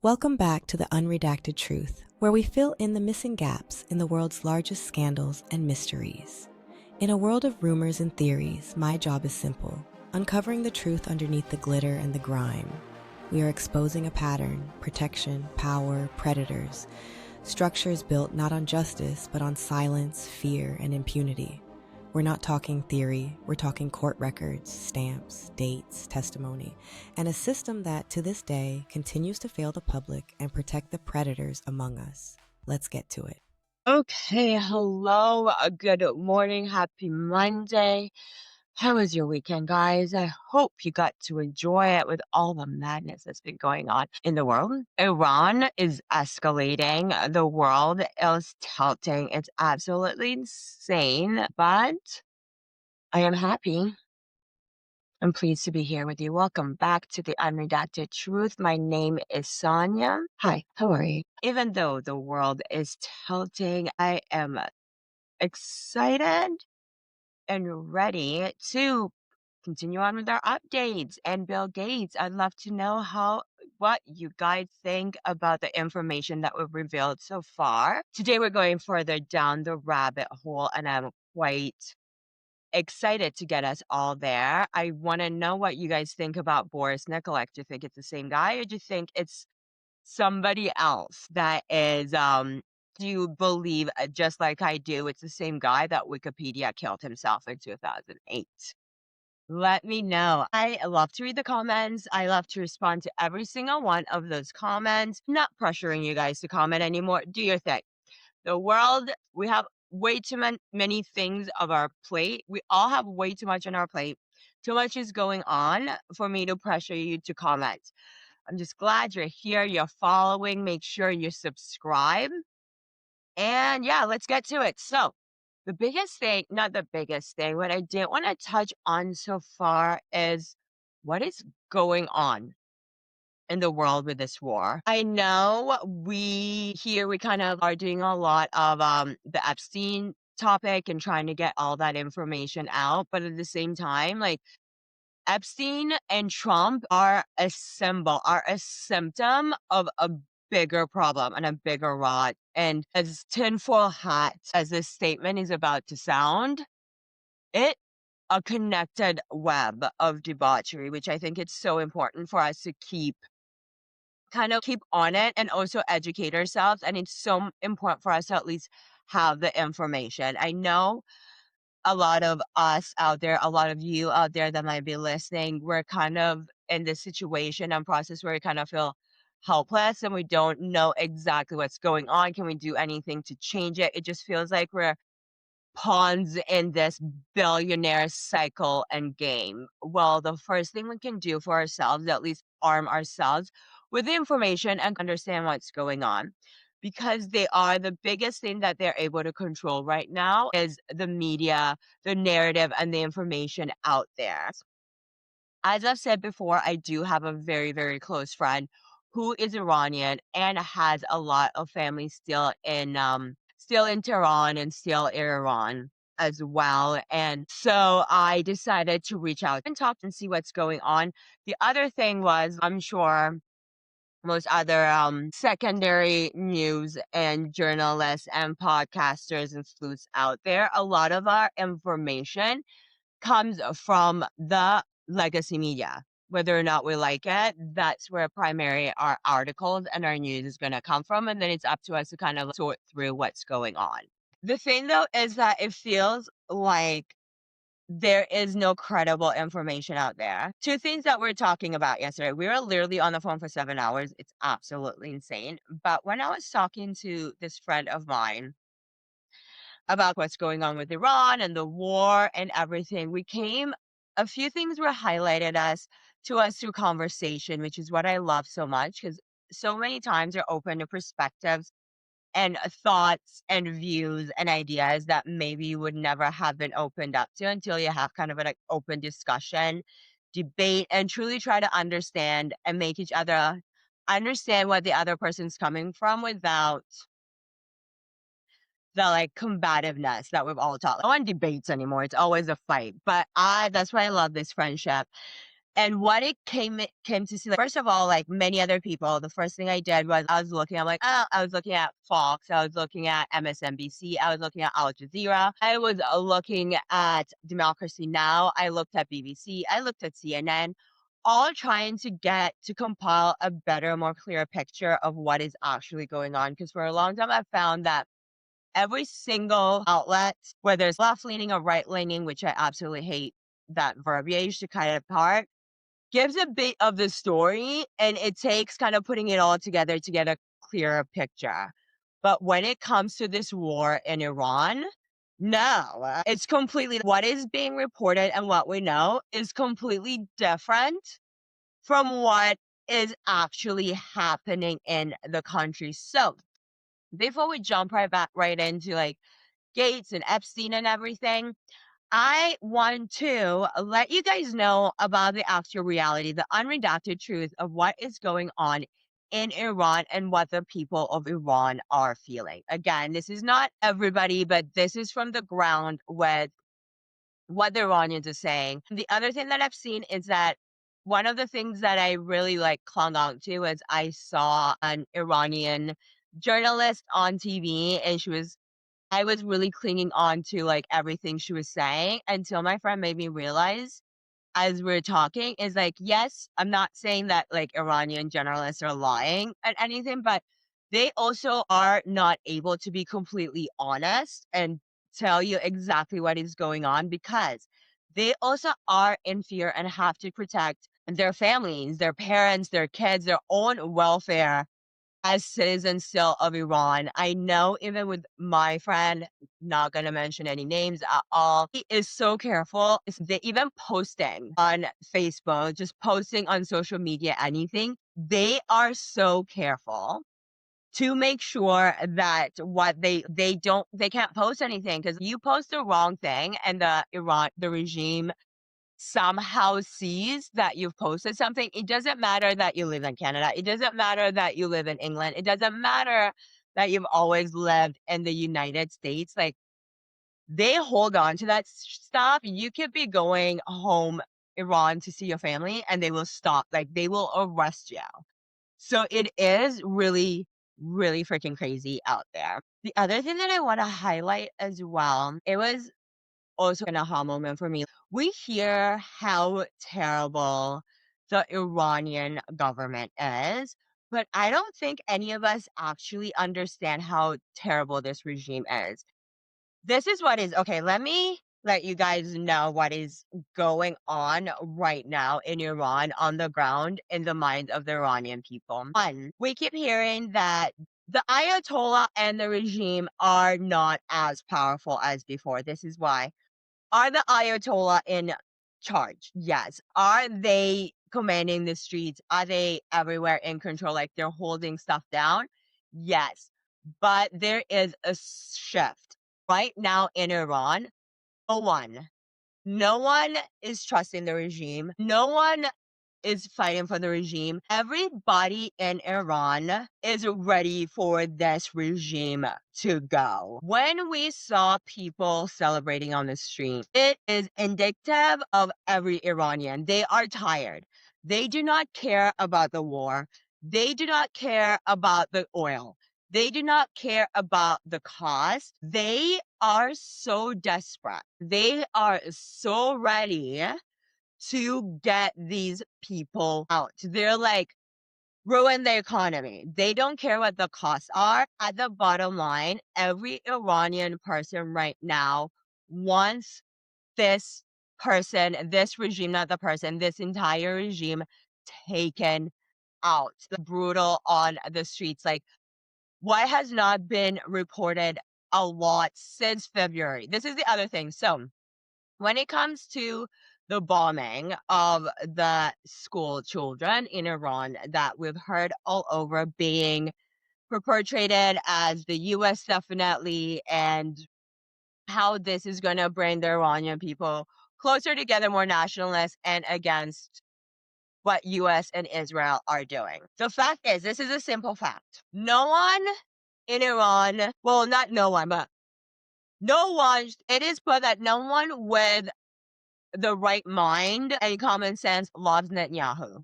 Welcome back to the Unredacted Truth, where we fill in the missing gaps in the world's largest scandals and mysteries. In a world of rumors and theories, my job is simple: uncovering the truth underneath the glitter and the grime. We are exposing a pattern: protection, power, predators, structures built not on justice, but on silence, fear, and impunity. We're not talking theory, we're talking court records, stamps, dates, testimony, and a system that, to this day, continues to fail the public and protect the predators among us. Let's get to it. Okay, hello, good morning, happy Monday. How was your weekend, guys? I hope you got to enjoy it with all the madness that's been going on in the world. Iran is escalating. The world is tilting. It's absolutely insane, but I am happy. I'm pleased to be here with you. Welcome back to the Unredacted Truth. My name is Sonia. Hi, how are you? Even though the world is tilting, I am excited and ready to continue on with our updates. And Bill Gates, I'd love to know what you guys think about the information that we've revealed so far. Today we're going further down the rabbit hole, and I'm quite excited to get us all there. I want to know what you guys think about Boris Nikolak. Do you think it's the same guy, or do you think it's somebody else that is do you believe, just like I do, it's the same guy that Wikipedia killed himself in 2008? Let me know. I love to read the comments. I love to respond to every single one of those comments. Not pressuring you guys to comment anymore. Do your thing. The world, we have way too many things of our plate. We all have way too much on our plate. Too much is going on for me to pressure you to comment. I'm just glad you're here, you're following. Make sure you subscribe. And yeah, let's get to it. So, the biggest thing, not the biggest thing, what I did want to touch on so far is what is going on in the world with this war. I know we kind of are doing a lot of the Epstein topic and trying to get all that information out, but at the same time, like, Epstein and Trump are a symptom of a bigger problem and a bigger rot. And as tinfoil hat as this statement is about to sound, it a connected web of debauchery, which I think it's so important for us to keep on it and also educate ourselves. And it's so important for us to at least have the information. I know a lot of us out there, a lot of you out there that might be listening, we're kind of in this situation and process where we kind of feel helpless and we don't know exactly what's going on. Can we do anything to change it? It just feels like we're pawns in this billionaire cycle and game. Well, the first thing we can do for ourselves, at least arm ourselves with the information and understand what's going on. Because they are the biggest thing that they're able to control right now is the media, the narrative, and the information out there. As I've said before, I do have a very, very close friend who is Iranian and has a lot of family still in Tehran and still in Iran as well. And so I decided to reach out and talk and see what's going on. The other thing was, I'm sure most other secondary news and journalists and podcasters and sleuths out there, a lot of our information comes from the legacy media. Whether or not we like it, that's where primary our articles and our news is going to come from. And then it's up to us to kind of sort through what's going on. The thing though is that it feels like there is no credible information out there. Two things that we're talking about yesterday. We were literally on the phone for 7 hours. It's absolutely insane. But when I was talking to this friend of mine about what's going on with Iran and the war and everything, a few things were highlighted to us through conversation, which is what I love so much, because so many times you're open to perspectives and thoughts and views and ideas that maybe you would never have been opened up to until you have kind of an open discussion, debate, and truly try to understand and make each other understand what the other person's coming from without the combativeness that we've all taught. No one debates anymore. It's always a fight. But that's why I love this friendship. And what it came to see, like, first of all, like many other people, the first thing I did was I'm like, oh, I was looking at Fox, I was looking at MSNBC, I was looking at Al Jazeera, I was looking at Democracy Now, I looked at BBC, I looked at CNN, all trying to get to compile a better, more clear picture of what is actually going on. Because for a long time, I've found that every single outlet, whether it's left leaning or right leaning, which I absolutely hate that verbiage to kind of part, gives a bit of the story and it takes kind of putting it all together to get a clearer picture. But when it comes to this war in Iran, no, it's completely what is being reported and what we know is completely different from what is actually happening in the country. So before we jump right into like Gates and Epstein and everything, I want to let you guys know about the actual reality, the unredacted truth of what is going on in Iran and what the people of Iran are feeling. Again, this is not everybody, but this is from the ground with what the Iranians are saying. The other thing that I've seen is that one of the things that I really like clung on to is I saw an Iranian journalist on TV and I was really clinging on to like everything she was saying until my friend made me realize as we're talking is like, yes, I'm not saying that like Iranian journalists are lying at anything, but they also are not able to be completely honest and tell you exactly what is going on because they also are in fear and have to protect their families, their parents, their kids, their own welfare as citizens still of Iran. I know even with my friend, not gonna mention any names at all, he is so careful. They even posting on Facebook, just posting on social media, anything. They are so careful to make sure that what they can't post anything because you post the wrong thing and the regime somehow sees that you've posted something, it doesn't matter that you live in Canada. It doesn't matter that you live in England. It doesn't matter that you've always lived in the United States. Like they hold on to that stuff. You could be going home Iran to see your family and they will stop. Like they will arrest you. So it is really, really freaking crazy out there. The other thing that I want to highlight as well, it was also an aha moment for me. We hear how terrible the Iranian government is, but I don't think any of us actually understand how terrible this regime is. This is what is okay. Let me let you guys know what is going on right now in Iran on the ground in the minds of the Iranian people. One, we keep hearing that the Ayatollah and the regime are not as powerful as before. This is why are the Ayatollah in charge? Yes. Are they commanding the streets? Are they everywhere in control? Like they're holding stuff down? Yes. But there is a shift right now in Iran. No one, no one is trusting the regime. No one is fighting for the regime. Everybody in Iran is ready for this regime to go. When we saw people celebrating on the street, it is indicative of every Iranian. They are tired. They do not care about the war. They do not care about the oil. They do not care about the cost. They are so desperate. They are so ready to get these people out. They're like, ruin the economy. They don't care what the costs are. At the bottom line, every Iranian person right now wants this person, this regime, not the person, this entire regime taken out. Brutal on the streets. Like, what has not been reported a lot since February? This is the other thing. So, when it comes to the bombing of the school children in Iran that we've heard all over being perpetrated as the US definitely, and how this is going to bring the Iranian people closer together, more nationalist, and against what US and Israel are doing. The fact is, this is a simple fact. No one in Iran, well, not no one, but no one, it is put that no one with the right mind and common sense loves Netanyahu.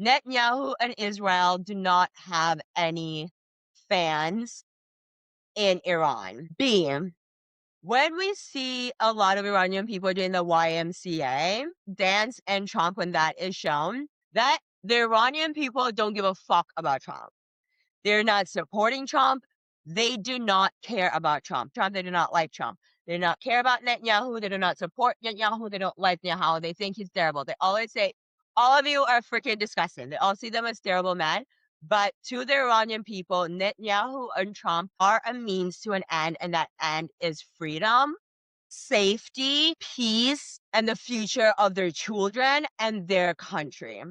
Netanyahu and Israel do not have any fans in Iran. B, when we see a lot of Iranian people doing the YMCA dance and Trump, when that is shown, that the Iranian people don't give a fuck about Trump. They're not supporting Trump. They do not care about Trump. They do not like Trump. They do not care about Netanyahu. They do not support Netanyahu. They don't like Netanyahu. They think he's terrible. They always say, all of you are freaking disgusting. They all see them as terrible men. But to the Iranian people, Netanyahu and Trump are a means to an end, and that end is freedom, safety, peace, and the future of their children and their country.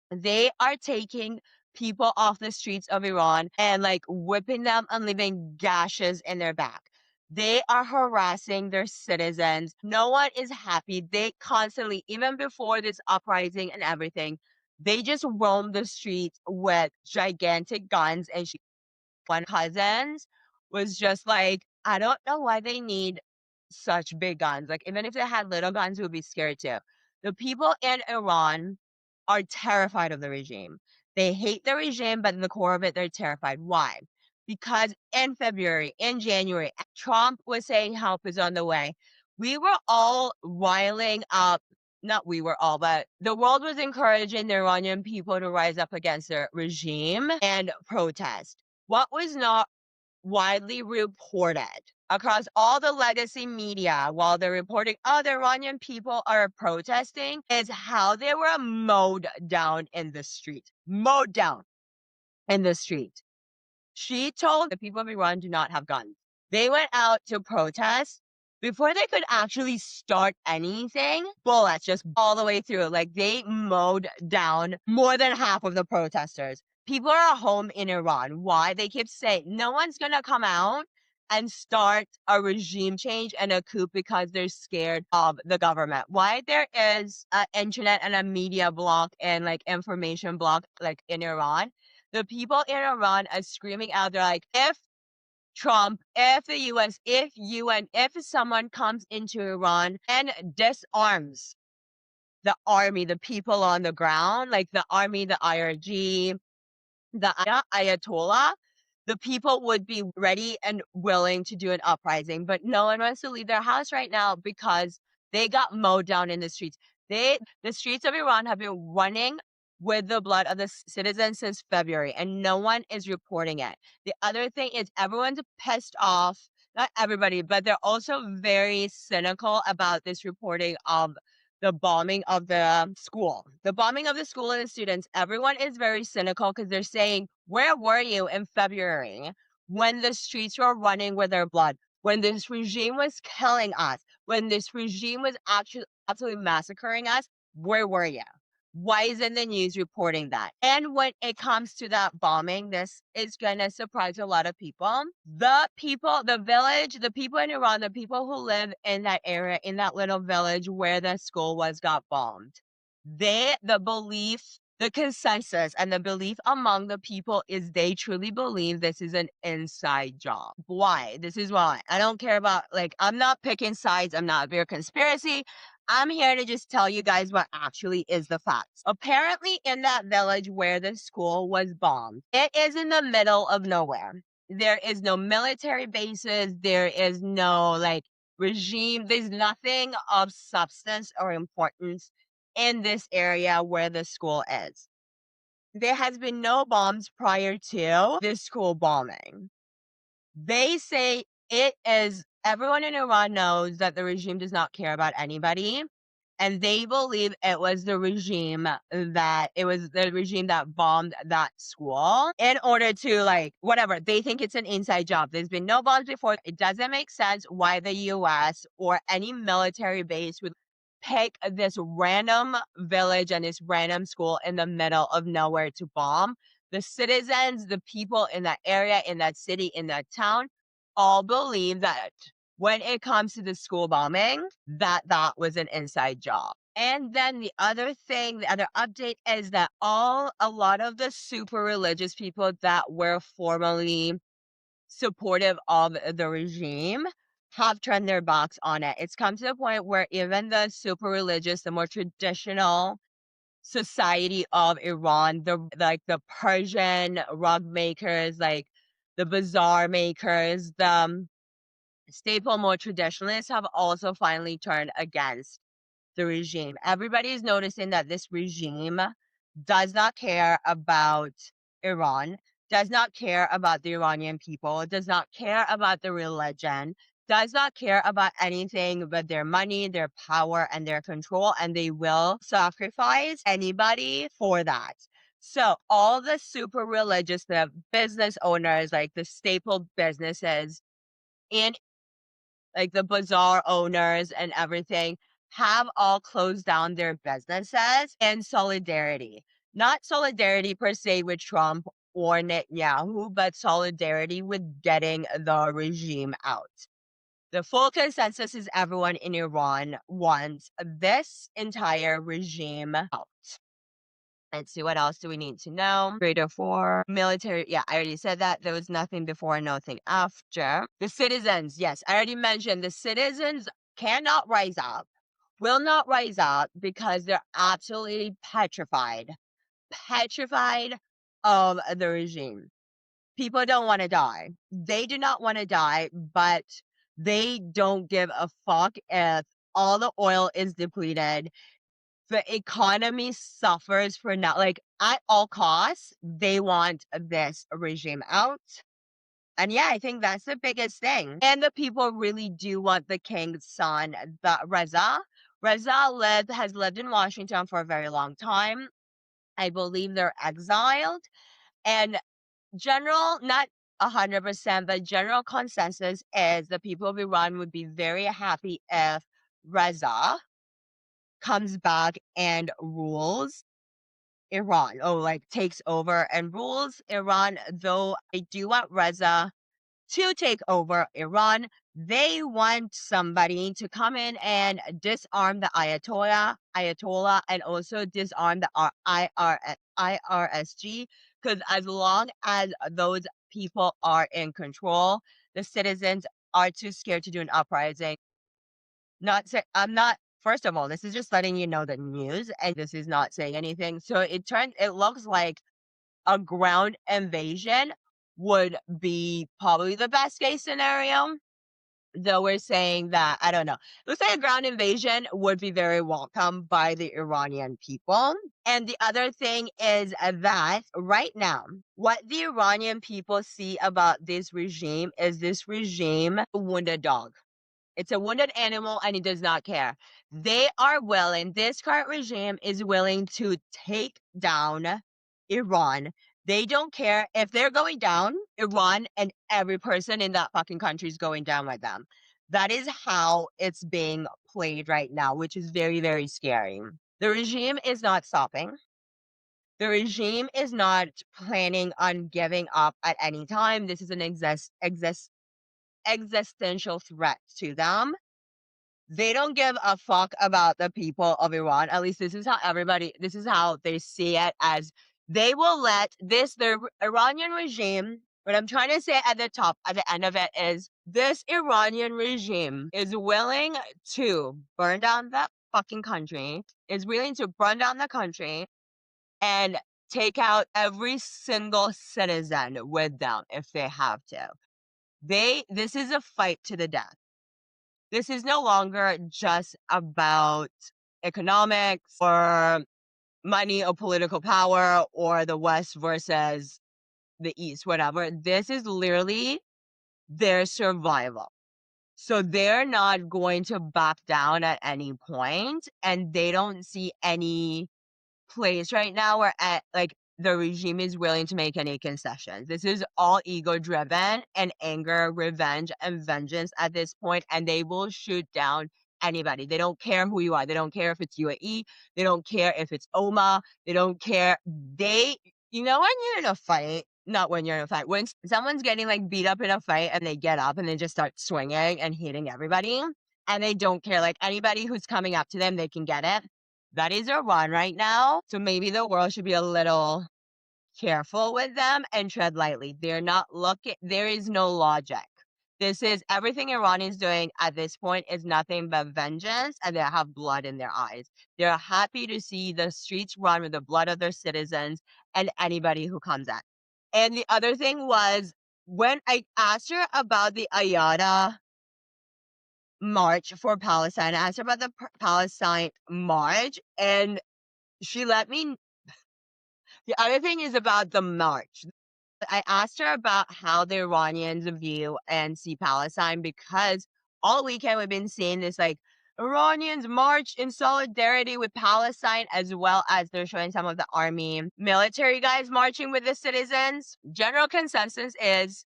They are taking people off the streets of Iran and like whipping them and leaving gashes in their back. They are harassing their citizens. No one is happy. They constantly, even before this uprising and everything, they just roam the streets with gigantic guns. And one cousins was just like, I don't know why they need such big guns. Like, even if they had little guns, we would be scared too. The people in Iran are terrified of the regime. They hate the regime, but in the core of it, they're terrified. Why? Because in February, in January, Trump was saying help is on the way. We were all riling up, not we were all, but the world was encouraging the Iranian people to rise up against their regime and protest. What was not widely reported across all the legacy media while they're reporting, oh, the Iranian people are protesting, is how they were mowed down in the street. Mowed down in the street. She told the people of Iran do not have guns. They went out to protest. Before they could actually start anything, bullets just all the way through. Like, they mowed down more than half of the protesters. People are home in Iran. Why? They keep saying no one's going to come out and start a regime change and a coup because they're scared of the government. Why? There is an internet and a media block and like information block like in Iran. The people in Iran are screaming out, they're like, if Trump, if the US, if UN, if someone comes into Iran and disarms the army, the people on the ground, like the army, the IRG, the Ayatollah, the people would be ready and willing to do an uprising. But no one wants to leave their house right now because they got mowed down in the streets. The streets of Iran have been running with the blood of the citizens since February, and no one is reporting it. The other thing is everyone's pissed off. Not everybody, but they're also very cynical about this reporting of the bombing of the school. The bombing of the school and the students, everyone is very cynical because they're saying, where were you in February when the streets were running with their blood, when this regime was killing us, when this regime was actually absolutely massacring us? Where were you? Why isn't the news reporting that? And when it comes to that bombing, this is going to surprise a lot of people. The people, the village, the people in Iran, the people who live in that area, in that little village where the school was, got bombed. The belief, the consensus and the belief among the people is they truly believe this is an inside job. Why? This is why. I don't care about, like, I'm not picking sides. I'm not a beer conspiracy. I'm here to just tell you guys what actually is the facts. Apparently, in that village where the school was bombed, it is in the middle of nowhere. There is no military bases. There is no, like, regime. There's nothing of substance or importance in this area where the school is. There has been no bombs prior to this school bombing. They say it is, everyone in Iran knows that the regime does not care about anybody. And they believe it was the regime that bombed that school in order to, like, whatever. They think it's an inside job. There's been no bombs before. It doesn't make sense why the US or any military base would pick this random village and this random school in the middle of nowhere to bomb. The citizens, the people in that area, in that city, in that town, all believe that when it comes to the school bombing, that was an inside job. And then the other thing, the other update is that a lot of the super religious people that were formerly supportive of the regime have turned their backs on it. It's come to the point where even the super religious, the more traditional society of Iran, the Persian rug makers, like the bazaar makers, the staple more traditionalists have also finally turned against the regime. Everybody is noticing that this regime does not care about Iran, does not care about the Iranian people, does not care about the religion, does not care about anything but their money, their power, and their control, and they will sacrifice anybody for that. So all the super religious, the business owners, like the staple businesses in like the bazaar owners and everything, have all closed down their businesses in solidarity. Not solidarity per se with Trump or Netanyahu, but solidarity with getting the regime out. The full consensus is everyone in Iran wants this entire regime out. Let's see, what else do we need to know? Greater for military. Yeah, I already said that. There was nothing before, nothing after. The citizens. Yes, I already mentioned the citizens cannot rise up, will not rise up because they're absolutely petrified of the regime. People don't want to die. They do not want to die, but they don't give a fuck if all the oil is depleted, the economy suffers for now. Like, at all costs, they want this regime out. And yeah, I think that's the biggest thing. And the people really do want the king's son, the Reza. Has lived in Washington for a very long time. I believe they're exiled. And not 100%, but general consensus is the people of Iran would be very happy if Reza comes back and rules Iran. Oh, like takes over and rules Iran. Though I do want Reza to take over Iran, they want somebody to come in and disarm the Ayatollah, and also disarm the IRSG. Because as long as those people are in control, the citizens are too scared to do an uprising. I'm not, first of all, this is just letting you know the news, and this is not saying anything. So it looks like a ground invasion would be probably the best case scenario. Though we're saying that, I don't know. Looks like a ground invasion would be very welcome by the Iranian people. And the other thing is that right now, what the Iranian people see about this regime is this regime a wounded dog. It's a wounded animal and it does not care. This current regime is willing to take down Iran. They don't care if they're going down, Iran and every person in that fucking country is going down with them. That is how it's being played right now, which is very, very scary. The regime is not stopping. The regime is not planning on giving up at any time. This is an existential threat to them. They don't give a fuck about the people of Iran. At least this is how they see it, as they will let the Iranian regime, what I'm trying to say at the end of it is, this Iranian regime is willing to burn down the fucking country, is willing to burn down the country and take out every single citizen with them if they have to. This is a fight to the death. This is no longer just about economics or money or political power or the West versus the East, whatever. This is literally their survival. So they're not going to back down at any point, and they don't see any place right now where the regime is willing to make any concessions. This is all ego driven and anger, revenge, and vengeance at this point, and they will shoot down anybody. They don't care who you are. They don't care if it's UAE. They don't care if it's OMA. They don't care. When you're in a fight, not when you're in a fight, when someone's getting like beat up in a fight and they get up and they just start swinging and hitting everybody, and they don't care, like anybody who's coming up to them, they can get it. That is Iran right now. So maybe the world should be a little careful with them and tread lightly. They're not looking, there is no logic. This is everything Iran is doing at this point is nothing but vengeance, and they have blood in their eyes. They're happy to see the streets run with the blood of their citizens and anybody who comes at. And the other thing was when I asked her about the Ayada march for Palestine, I asked her about the Palestine march, and she let me. The other thing is about the march. I asked her about how the Iranians view and see Palestine because all weekend we've been seeing this like Iranians march in solidarity with Palestine, as well as they're showing some of the army military guys marching with the citizens. General consensus is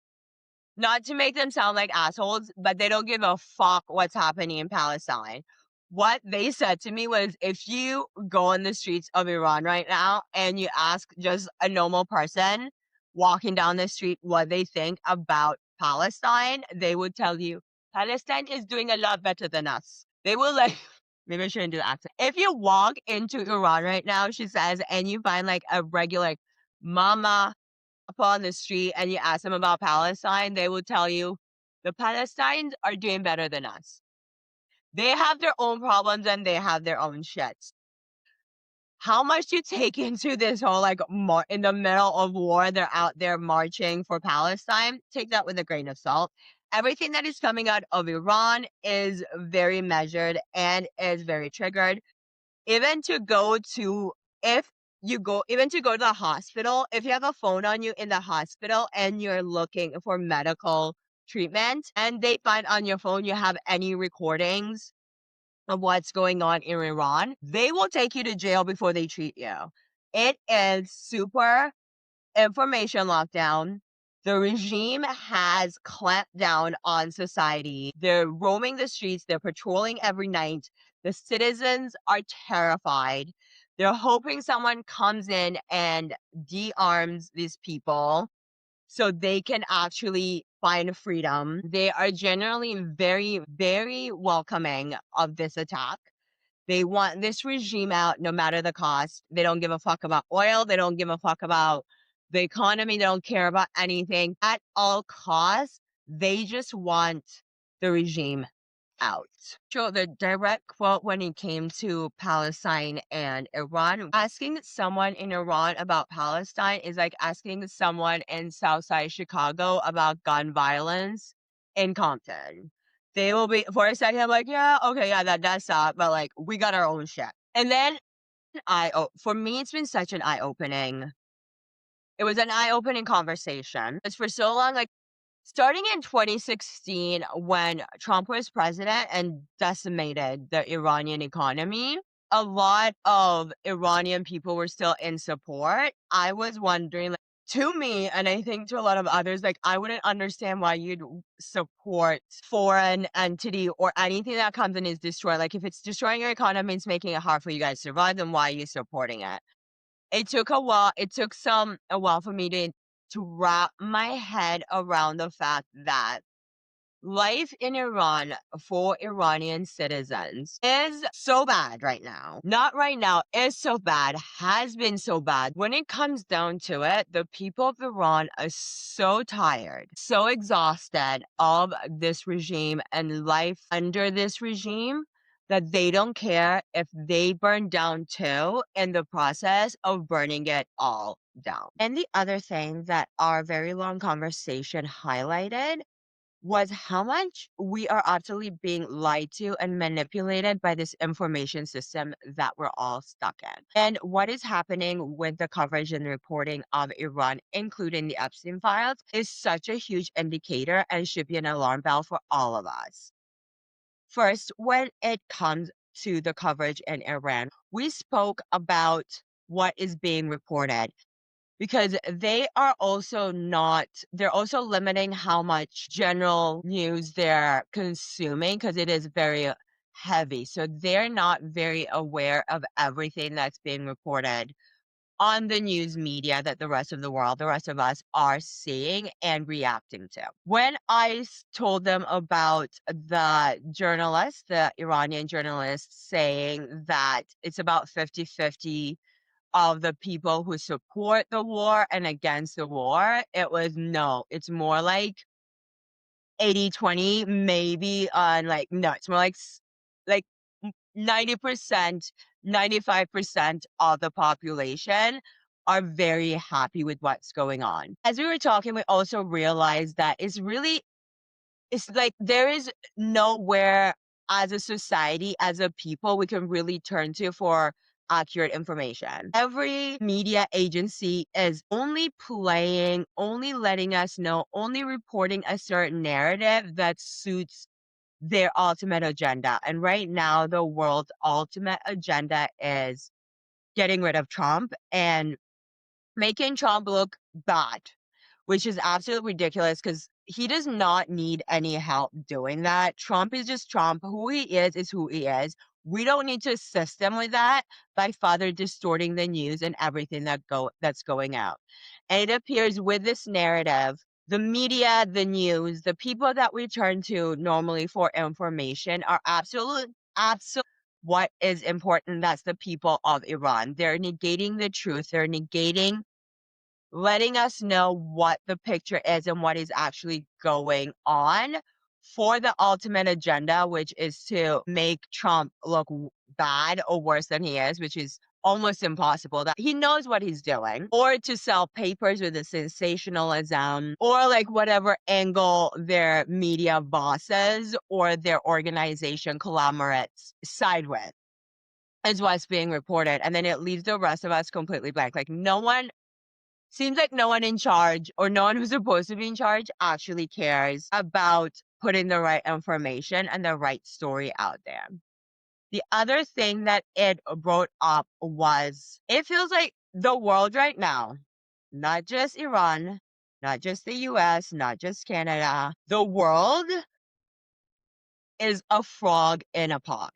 not to make them sound like assholes, but they don't give a fuck what's happening in Palestine. What they said to me was if you go on the streets of Iran right now and you ask just a normal person walking down the street what they think about Palestine, they would tell you Palestine is doing a lot better than us. They will like, maybe I shouldn't do the accent. If you walk into Iran right now, she says, and you find like a regular mama up on the street and you ask them about Palestine, they will tell you the Palestinians are doing better than us. They have their own problems and they have their own shits. How much you take into this whole like in the middle of war, they're out there marching for Palestine? Take that with a grain of salt. Everything that is coming out of Iran is very measured and is very triggered. Even to go to if you go even to go to the hospital, if you have a phone on you in the hospital and you're looking for medical treatment and they find on your phone you have any recordings of what's going on in Iran, they will take you to jail before they treat you. It is super information lockdown. The regime has clamped down on society. They're roaming the streets, they're patrolling every night. The citizens are terrified. They're hoping someone comes in and de-arms these people so they can actually find freedom. They are generally very, very welcoming of this attack. They want this regime out no matter the cost. They don't give a fuck about oil. They don't give a fuck about the economy. They don't care about anything. At all costs, they just want the regime out. So the direct quote when it came to Palestine and Iran, asking someone in Iran about Palestine is like asking someone in Southside Chicago about gun violence in Compton. They will be for a second. I'm like, yeah, okay, yeah, that's up, but like we got our own shit. And then for me, it's been such an eye opening. It was an eye opening conversation. It's for so long, like starting in 2016, when Trump was president and decimated the Iranian economy, a lot of Iranian people were still in support. I was wondering, like, to me, and I think to a lot of others, like, I wouldn't understand why you'd support foreign entity or anything that comes and is destroyed. Like, if it's destroying your economy, it's making it hard for you guys to survive, then why are you supporting it? It took a while. It took a while for me to wrap my head around the fact that life in Iran for Iranian citizens is so bad right now. Not right now, is so bad, has been so bad. When it comes down to it, the people of Iran are so tired, so exhausted of this regime and life under this regime that they don't care if they burn down too in the process of burning it all down. And the other thing that our very long conversation highlighted was how much we are utterly being lied to and manipulated by this information system that we're all stuck in. And what is happening with the coverage and reporting of Iran, including the Epstein files, is such a huge indicator and should be an alarm bell for all of us. First, when it comes to the coverage in Iran, we spoke about what is being reported because they're also limiting how much general news they're consuming because it is very heavy. So they're not very aware of everything that's being reported on the news media that the rest of the world, the rest of us are seeing and reacting to. When I told them about the Iranian journalist saying that it's about 50-50 of the people who support the war and against the war, it was no. It's more like 80-20, maybe on like, no, it's more like, like 90%, 95% of the population are very happy with what's going on. As we were talking, we also realized that it's like there is nowhere as a society, as a people, we can really turn to for accurate information. Every media agency is only playing, only letting us know, only reporting a certain narrative that suits their ultimate agenda. And right now, the world's ultimate agenda is getting rid of Trump and making Trump look bad, which is absolutely ridiculous because he does not need any help doing that. Trump is just Trump. Who he is who he is. We don't need to assist him with that by further distorting the news and everything that's going out. And it appears with this narrative, the media, the news, the people that we turn to normally for information are absolute what is important. That's the people of Iran. They're negating the truth. They're negating letting us know what the picture is and what is actually going on for the ultimate agenda, which is to make Trump look bad or worse than he is, which is almost impossible. That he knows what he's doing, or to sell papers with the sensationalism, or like whatever angle their media bosses or their organization conglomerates side with is what's being reported. And then it leaves the rest of us completely blank. Like seems like no one in charge or no one who's supposed to be in charge actually cares about putting the right information and the right story out there. The other thing that it brought up was it feels like the world right now, not just Iran, not just the US, not just Canada, the world is a frog in a pot.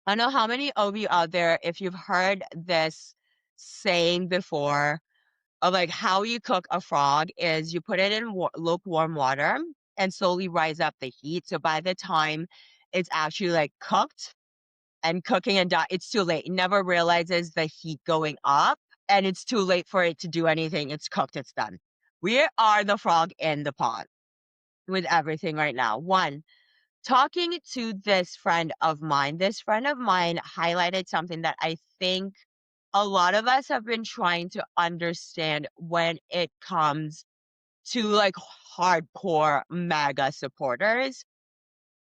I don't know how many of you out there, if you've heard this saying before, of like how you cook a frog is you put it in lukewarm water and slowly rise up the heat. So by the time it's actually like cooked and cooking and it's too late. It never realizes the heat going up and it's too late for it to do anything. It's cooked, it's done. We are the frog in the pot with everything right now. One, talking to this friend of mine highlighted something that I think a lot of us have been trying to understand when it comes to like hardcore MAGA supporters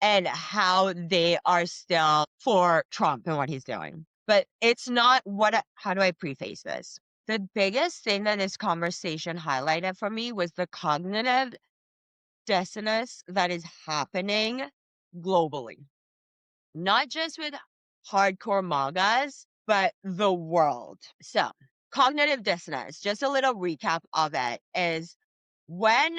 and how they are still for Trump and what he's doing. But it's not how do I preface this? The biggest thing that this conversation highlighted for me was the cognitive dissonance that is happening globally, not just with hardcore MAGAs, but the world. So, cognitive dissonance, just a little recap of it, is when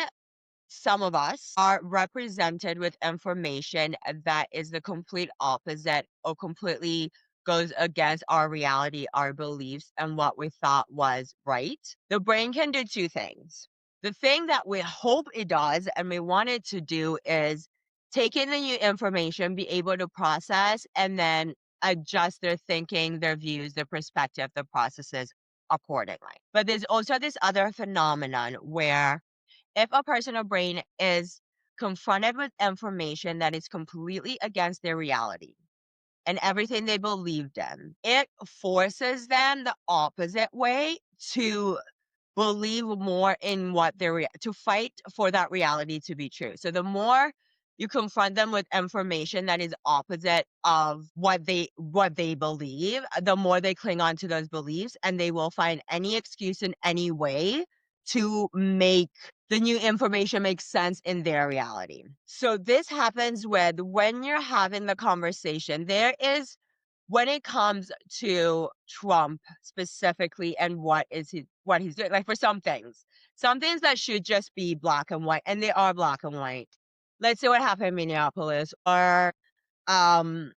some of us are represented with information that is the complete opposite or completely goes against our reality, our beliefs, and what we thought was right. The brain can do two things. The thing that we hope it does and we want it to do is take in the new information, be able to process, and then adjust their thinking, their views, their perspective, their processes accordingly. But there's also this other phenomenon where if a person or brain is confronted with information that is completely against their reality and everything they believed in, it forces them the opposite way to believe more in what to fight for that reality to be true. So the more you confront them with information that is opposite of what they believe, the more they cling on to those beliefs and they will find any excuse in any way to make the new information make sense in their reality. So this happens when you're having the conversation, when it comes to Trump specifically and what he's doing, like for some things that should just be black and white, and they are black and white. Let's say what happened in Minneapolis, or even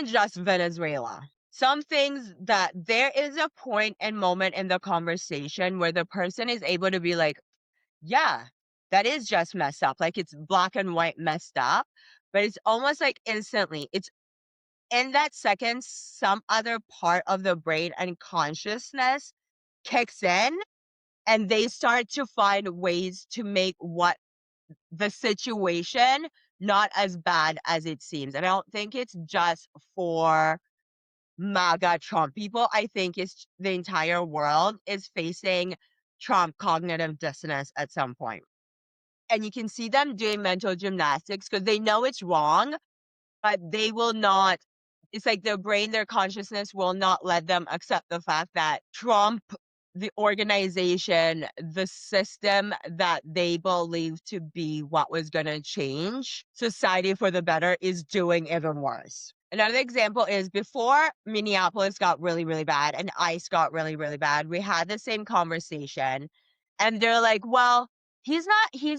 just Venezuela. Some things that there is a point and moment in the conversation where the person is able to be like, yeah, that is just messed up. Like it's black and white messed up, but it's almost like instantly. It's in that second, some other part of the brain and consciousness kicks in and they start to find ways to make what the situation not as bad as it seems. And I don't think it's just for MAGA Trump people. I think it's the entire world is facing Trump cognitive dissonance at some point. And you can see them doing mental gymnastics because they know it's wrong, but they will not. It's like their brain, their consciousness will not let them accept the fact that Trump, the organization, the system that they believe to be what was going to change society for the better is doing even worse. Another example is before Minneapolis got really, really bad and ICE got really, really bad, we had the same conversation. And they're like, well, he's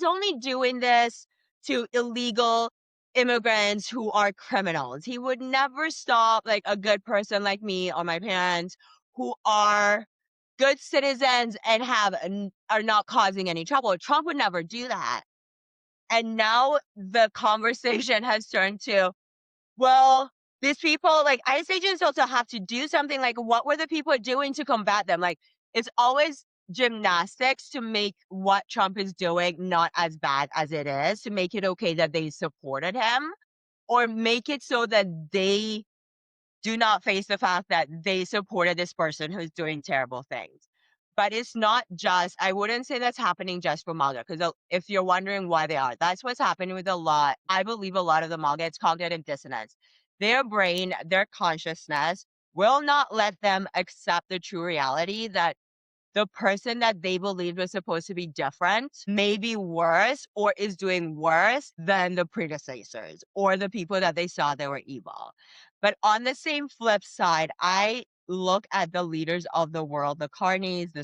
only doing this to illegal immigrants who are criminals. He would never stop like a good person like me or my parents who are good citizens and are not causing any trouble. Trump would never do that. And now the conversation has turned to, well, these people, like ICE agents also have to do something. Like, what were the people doing to combat them? Like, it's always gymnastics to make what Trump is doing not as bad as it is, to make it okay that they supported him, or make it so that they do not face the fact that they supported this person who's doing terrible things. But it's not just, I wouldn't say that's happening just for MAGA, because if you're wondering why they are, that's what's happening with a lot. I believe a lot of the MAGA, it's cognitive dissonance. Their brain, their consciousness will not let them accept the true reality that the person that they believed was supposed to be different may be worse or is doing worse than the predecessors or the people that they saw they were evil. But on the same flip side, I look at the leaders of the world, the Carneys, the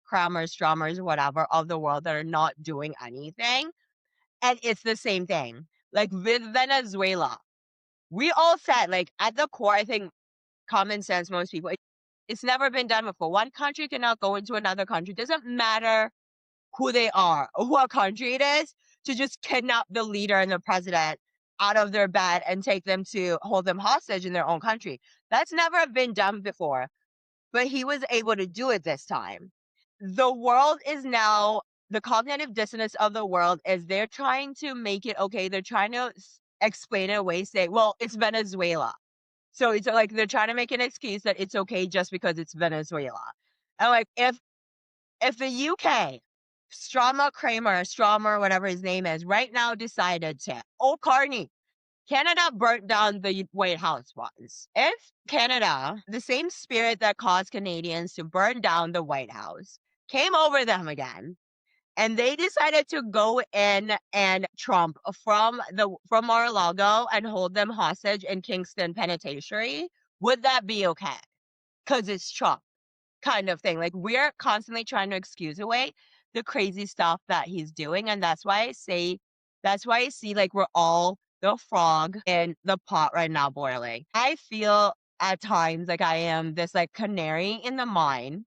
Kramers, Stromers, whatever of the world that are not doing anything. And it's the same thing. Like with Venezuela, we all said, like at the core, I think common sense, most people, it's never been done before. One country cannot go into another country. It doesn't matter who they are or what country it is, to just kidnap the leader and the president out of their bed and take them to hold them hostage in their own country. That's never been done before, but he was able to do it this time. The world is now, the cognitive dissonance of the world is they're trying to make it okay. They're trying to explain it away, say, well, it's Venezuela. So it's like they're trying to make an excuse that it's okay just because it's Venezuela. And like if the UK, Stromer, whatever his name is, right now decided to, oh Carney, Canada burnt down the White House once. If Canada, the same spirit that caused Canadians to burn down the White House, came over them again, and they decided to go in and Trump from Mar-a-Lago and hold them hostage in Kingston Penitentiary, would that be okay? Because it's Trump, kind of thing. Like we're constantly trying to excuse away the crazy stuff that he's doing, and that's why I see like we're all the frog in the pot right now boiling. I feel at times like I am this like canary in the mine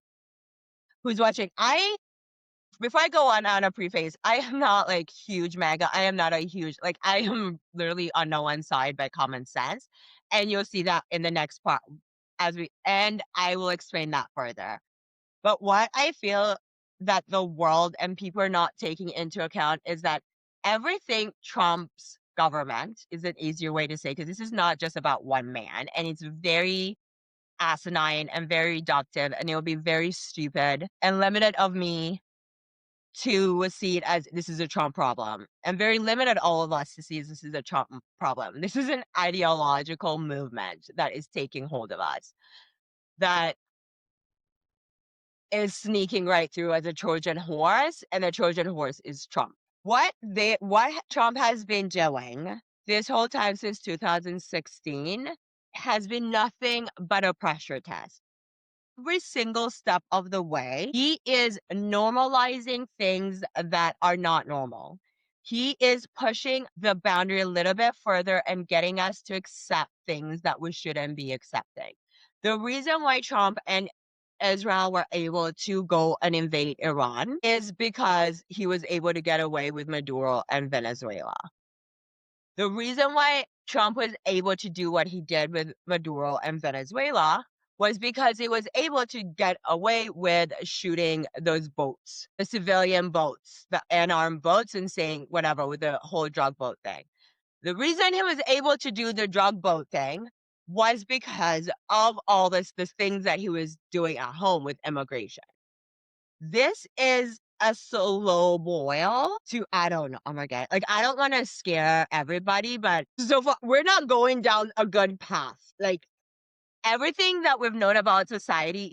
who's watching. Before I go on a preface, I am not like huge MAGA. I am not a huge, like, I am literally on no one's side by common sense. And you'll see that in the next part and I will explain that further. But what I feel that the world and people are not taking into account is that everything Trump's government is an easier way to say, because this is not just about one man, and it's very asinine and very reductive, and it will be very stupid and limited of me to see it as this is a Trump problem, and very limited all of us to see this is a Trump problem. This is an ideological movement that is taking hold of us, that is sneaking right through as a Trojan horse, and the Trojan horse is Trump. What Trump has been doing this whole time since 2016 has been nothing but a pressure test. Every single step of the way, he is normalizing things that are not normal. He is pushing the boundary a little bit further and getting us to accept things that we shouldn't be accepting. The reason why Trump and Israel were able to go and invade Iran is because he was able to get away with Maduro and Venezuela. The reason why Trump was able to do what he did with Maduro and Venezuela was because he was able to get away with shooting those boats, the civilian boats, the unarmed boats, and saying whatever with the whole drug boat thing. The reason he was able to do the drug boat thing was because of all the things that he was doing at home with immigration. This is a slow boil to, I don't know. Oh my God. Like, I don't want to scare everybody, but so far, we're not going down a good path. Like, everything that we've known about society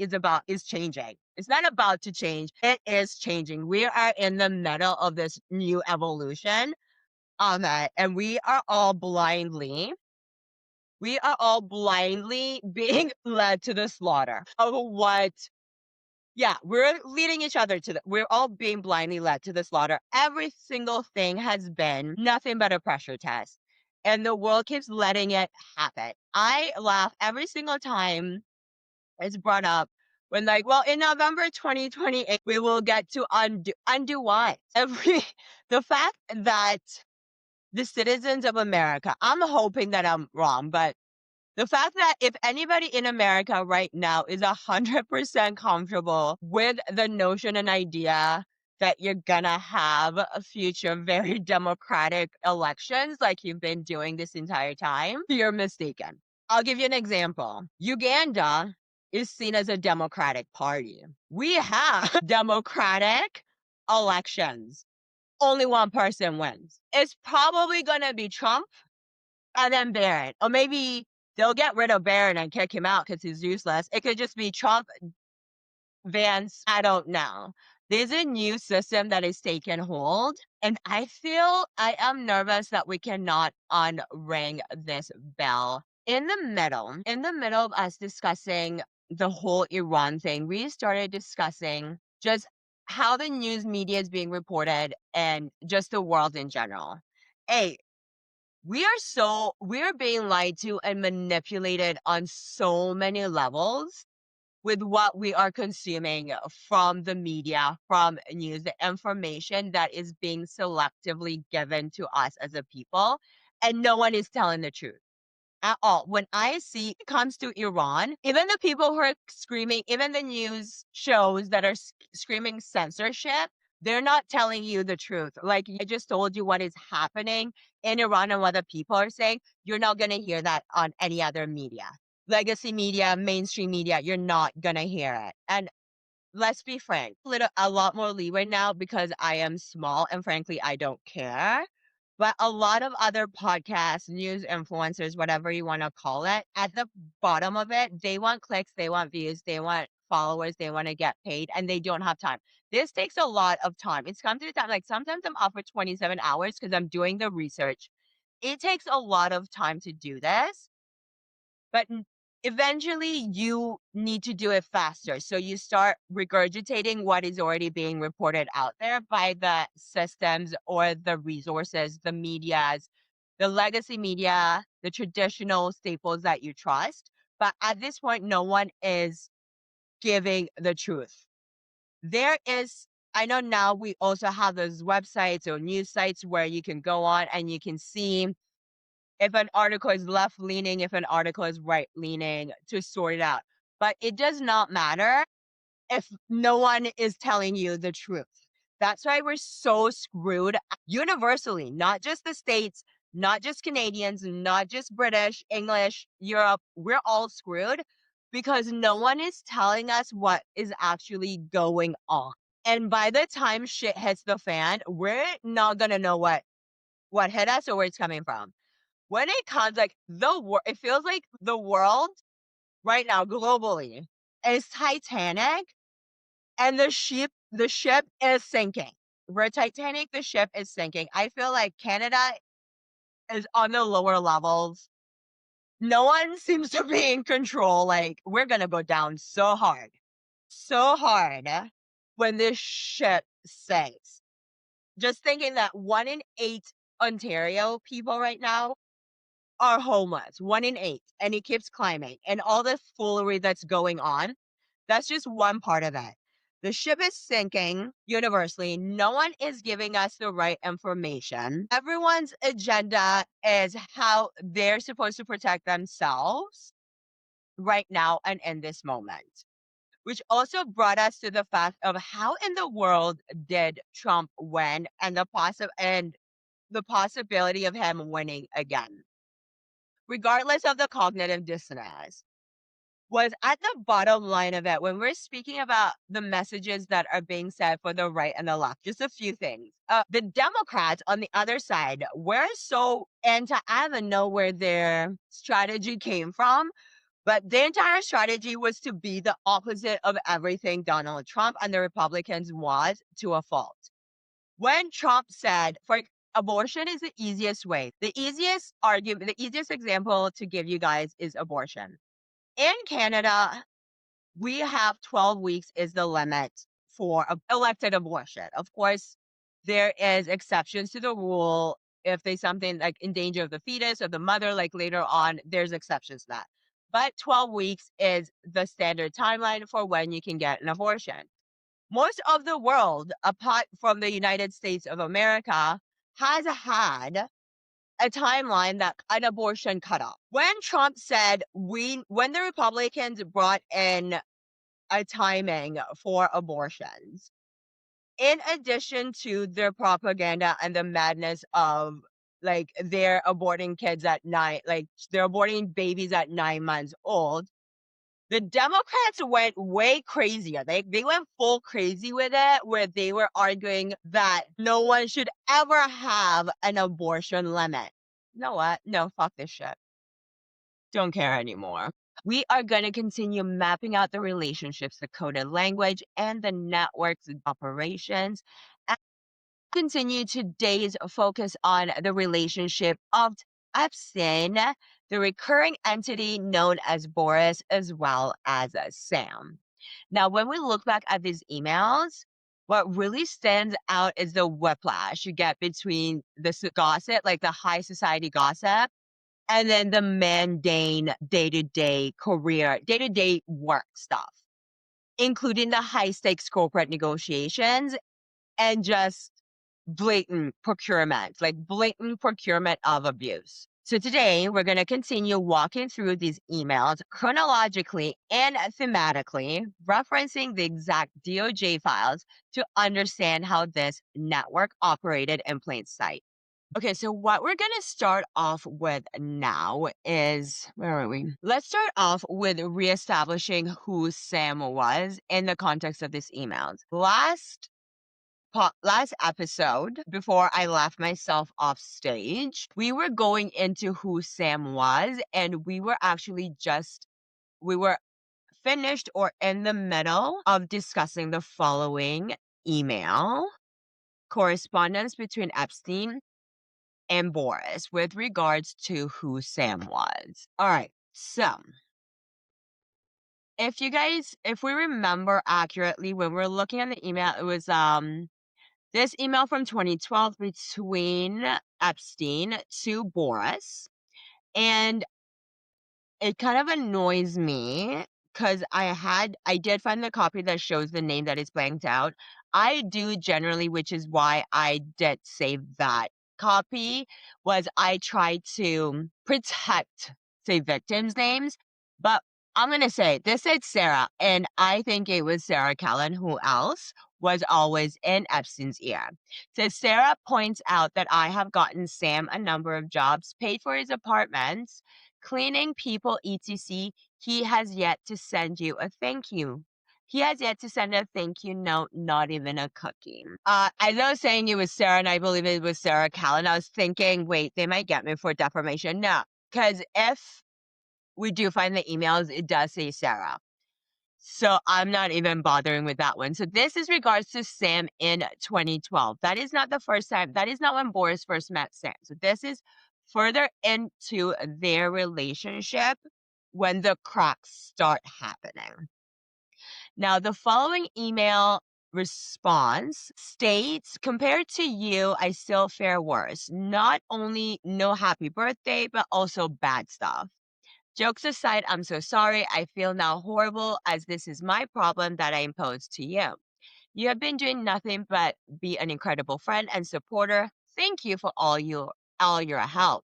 is changing. It's not about to change. It is changing. We are in the middle of this new evolution on that, and we are all blindly being led to the slaughter of what. Yeah, we're leading each other we're all being blindly led to the slaughter. Every single thing has been nothing but a pressure test. And the world keeps letting it happen. I laugh every single time it's brought up when, like, well, in November 2028, we will get to undo what? The fact that the citizens of America, I'm hoping that I'm wrong, but the fact that if anybody in America right now is 100% comfortable with the notion and idea that you're gonna have a future very democratic elections like you've been doing this entire time, you're mistaken. I'll give you an example. Uganda is seen as a democratic party. We have democratic elections. Only one person wins. It's probably gonna be Trump and then Barron. Or maybe they'll get rid of Barron and kick him out because he's useless. It could just be Trump, Vance. I don't know. There's a new system that is taking hold, and I feel I am nervous that we cannot unring this bell. In the middle of us discussing the whole Iran thing, we started discussing just how the news media is being reported and just the world in general. Hey, we're being lied to and manipulated on so many levels with what we are consuming from the media, from news, the information that is being selectively given to us as a people, and no one is telling the truth at all. When I see it comes to Iran, even the people who are screaming, even the news shows that are screaming censorship, they're not telling you the truth. Like, I just told you what is happening in Iran and what the people are saying. You're not going to hear that on any other media. Legacy media, mainstream media, you're not going to hear it. And let's be frank, a lot more leeway now because I am small and frankly, I don't care. But a lot of other podcasts, news influencers, whatever you want to call it, at the bottom of it, they want clicks, they want views, they want followers, they want to get paid, and they don't have time. This takes a lot of time. It's come to the time, like sometimes I'm up for 27 hours because I'm doing the research. It takes a lot of time to do this. But eventually you need to do it faster. So you start regurgitating what is already being reported out there by the systems or the resources, the medias, the legacy media, the traditional staples that you trust. But at this point, no one is giving the truth. I know now we also have those websites or news sites where you can go on and you can see if an article is left leaning, if an article is right leaning, to sort it out. But it does not matter if no one is telling you the truth. That's why we're so screwed universally, not just the States, not just Canadians, not just British, English, Europe. We're all screwed because no one is telling us what is actually going on. And by the time shit hits the fan, we're not going to know what hit us or where it's coming from. When it comes, like, it feels like the world right now globally is Titanic and the ship is sinking. We're Titanic, the ship is sinking. I feel like Canada is on the lower levels. No one seems to be in control. Like, we're gonna go down so hard when this ship sinks. Just thinking that 1 in 8 Ontario people right now are homeless, 1 in 8, and it keeps climbing. And all the foolery that's going on, that's just one part of it. The ship is sinking universally. No one is giving us the right information. Everyone's agenda is how they're supposed to protect themselves right now and in this moment. Which also brought us to the fact of how in the world did Trump win and the possibility of him winning again, regardless of the cognitive dissonance, was at the bottom line of it. When we're speaking about the messages that are being said for the right and the left, just a few things. The Democrats on the other side were so anti, I don't know where their strategy came from, but the entire strategy was to be the opposite of everything Donald Trump and the Republicans was to a fault. When Trump said, for abortion is the easiest way, the easiest argument, the easiest example to give you guys is abortion. In Canada, we have 12 weeks is the limit for elected abortion. Of course, there is exceptions to the rule if there's something like in danger of the fetus or the mother, like later on, there's exceptions to that. But 12 weeks is the standard timeline for when you can get an abortion. Most of the world, apart from the United States of America, has had a timeline that an abortion cutoff. When Trump said when the Republicans brought in a timing for abortions, in addition to their propaganda and the madness of like they're aborting kids at like they're aborting babies at 9 months old, the Democrats went way crazier. They went full crazy with it, where they were arguing that no one should ever have an abortion limit. You know what? No, fuck this shit. Don't care anymore. We are going to continue mapping out the relationships, the coded language, and the network's operations. And continue today's focus on the relationship of Epstein, the recurring entity known as Boris, as well as Sam. Now, when we look back at these emails, what really stands out is the whiplash you get between the gossip, like the high society gossip, and then the mundane day-to-day career, day-to-day work stuff, including the high-stakes corporate negotiations and just blatant procurement, like blatant procurement of abuse. So today we're going to continue walking through these emails chronologically and thematically, referencing the exact DOJ files to understand how this network operated in plain sight. Okay, so what we're going to start off with now is, where are we? Let's start off with reestablishing who Sam was in the context of these emails. Last episode, before I left myself off stage, we were going into who Sam was, and we were finished or in the middle of discussing the following email correspondence between Epstein and Boris with regards to who Sam was. All right, so if we remember accurately, when we're looking at the email, it was this email from 2012 between Epstein to Boris. And it kind of annoys me because I did find the copy that shows the name that is blanked out. I do generally, which is why I did save that copy, was I try to protect, say, victims' names. But I'm going to say, this said Sarah, and I think it was Sarah Callan, who else was always in Epstein's ear. So Sarah points out that I have gotten Sam a number of jobs, paid for his apartments, cleaning people, etc. He has yet to send you a thank you. He has yet to send a thank you note, not even a cookie. As I was saying it was Sarah, and I believe it was Sarah Callan, I was thinking, wait, they might get me for defamation. No, because if we do find the emails, it does say Sarah. So I'm not even bothering with that one. So this is regards to Sam in 2012. That is not the first time. That is not when Boris first met Sam. So this is further into their relationship when the cracks start happening. Now, the following email response states, compared to you, I still fare worse. Not only no happy birthday, but also bad stuff. Jokes aside, I'm so sorry. I feel now horrible as this is my problem that I imposed to you. You have been doing nothing but be an incredible friend and supporter. Thank you for all your help.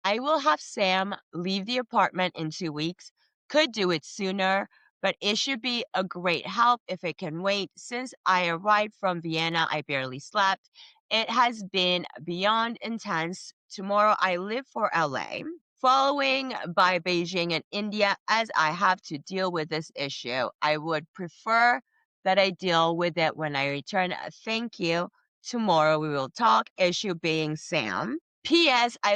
I will have Sam leave the apartment in 2 weeks. Could do it sooner, but it should be a great help if it can wait. Since I arrived from Vienna, I barely slept. It has been beyond intense. Tomorrow I leave for LA, following by Beijing and India, as I have to deal with this issue. I would prefer that I deal with it when I return. Thank you. Tomorrow we will talk. Issue being Sam. P.S. I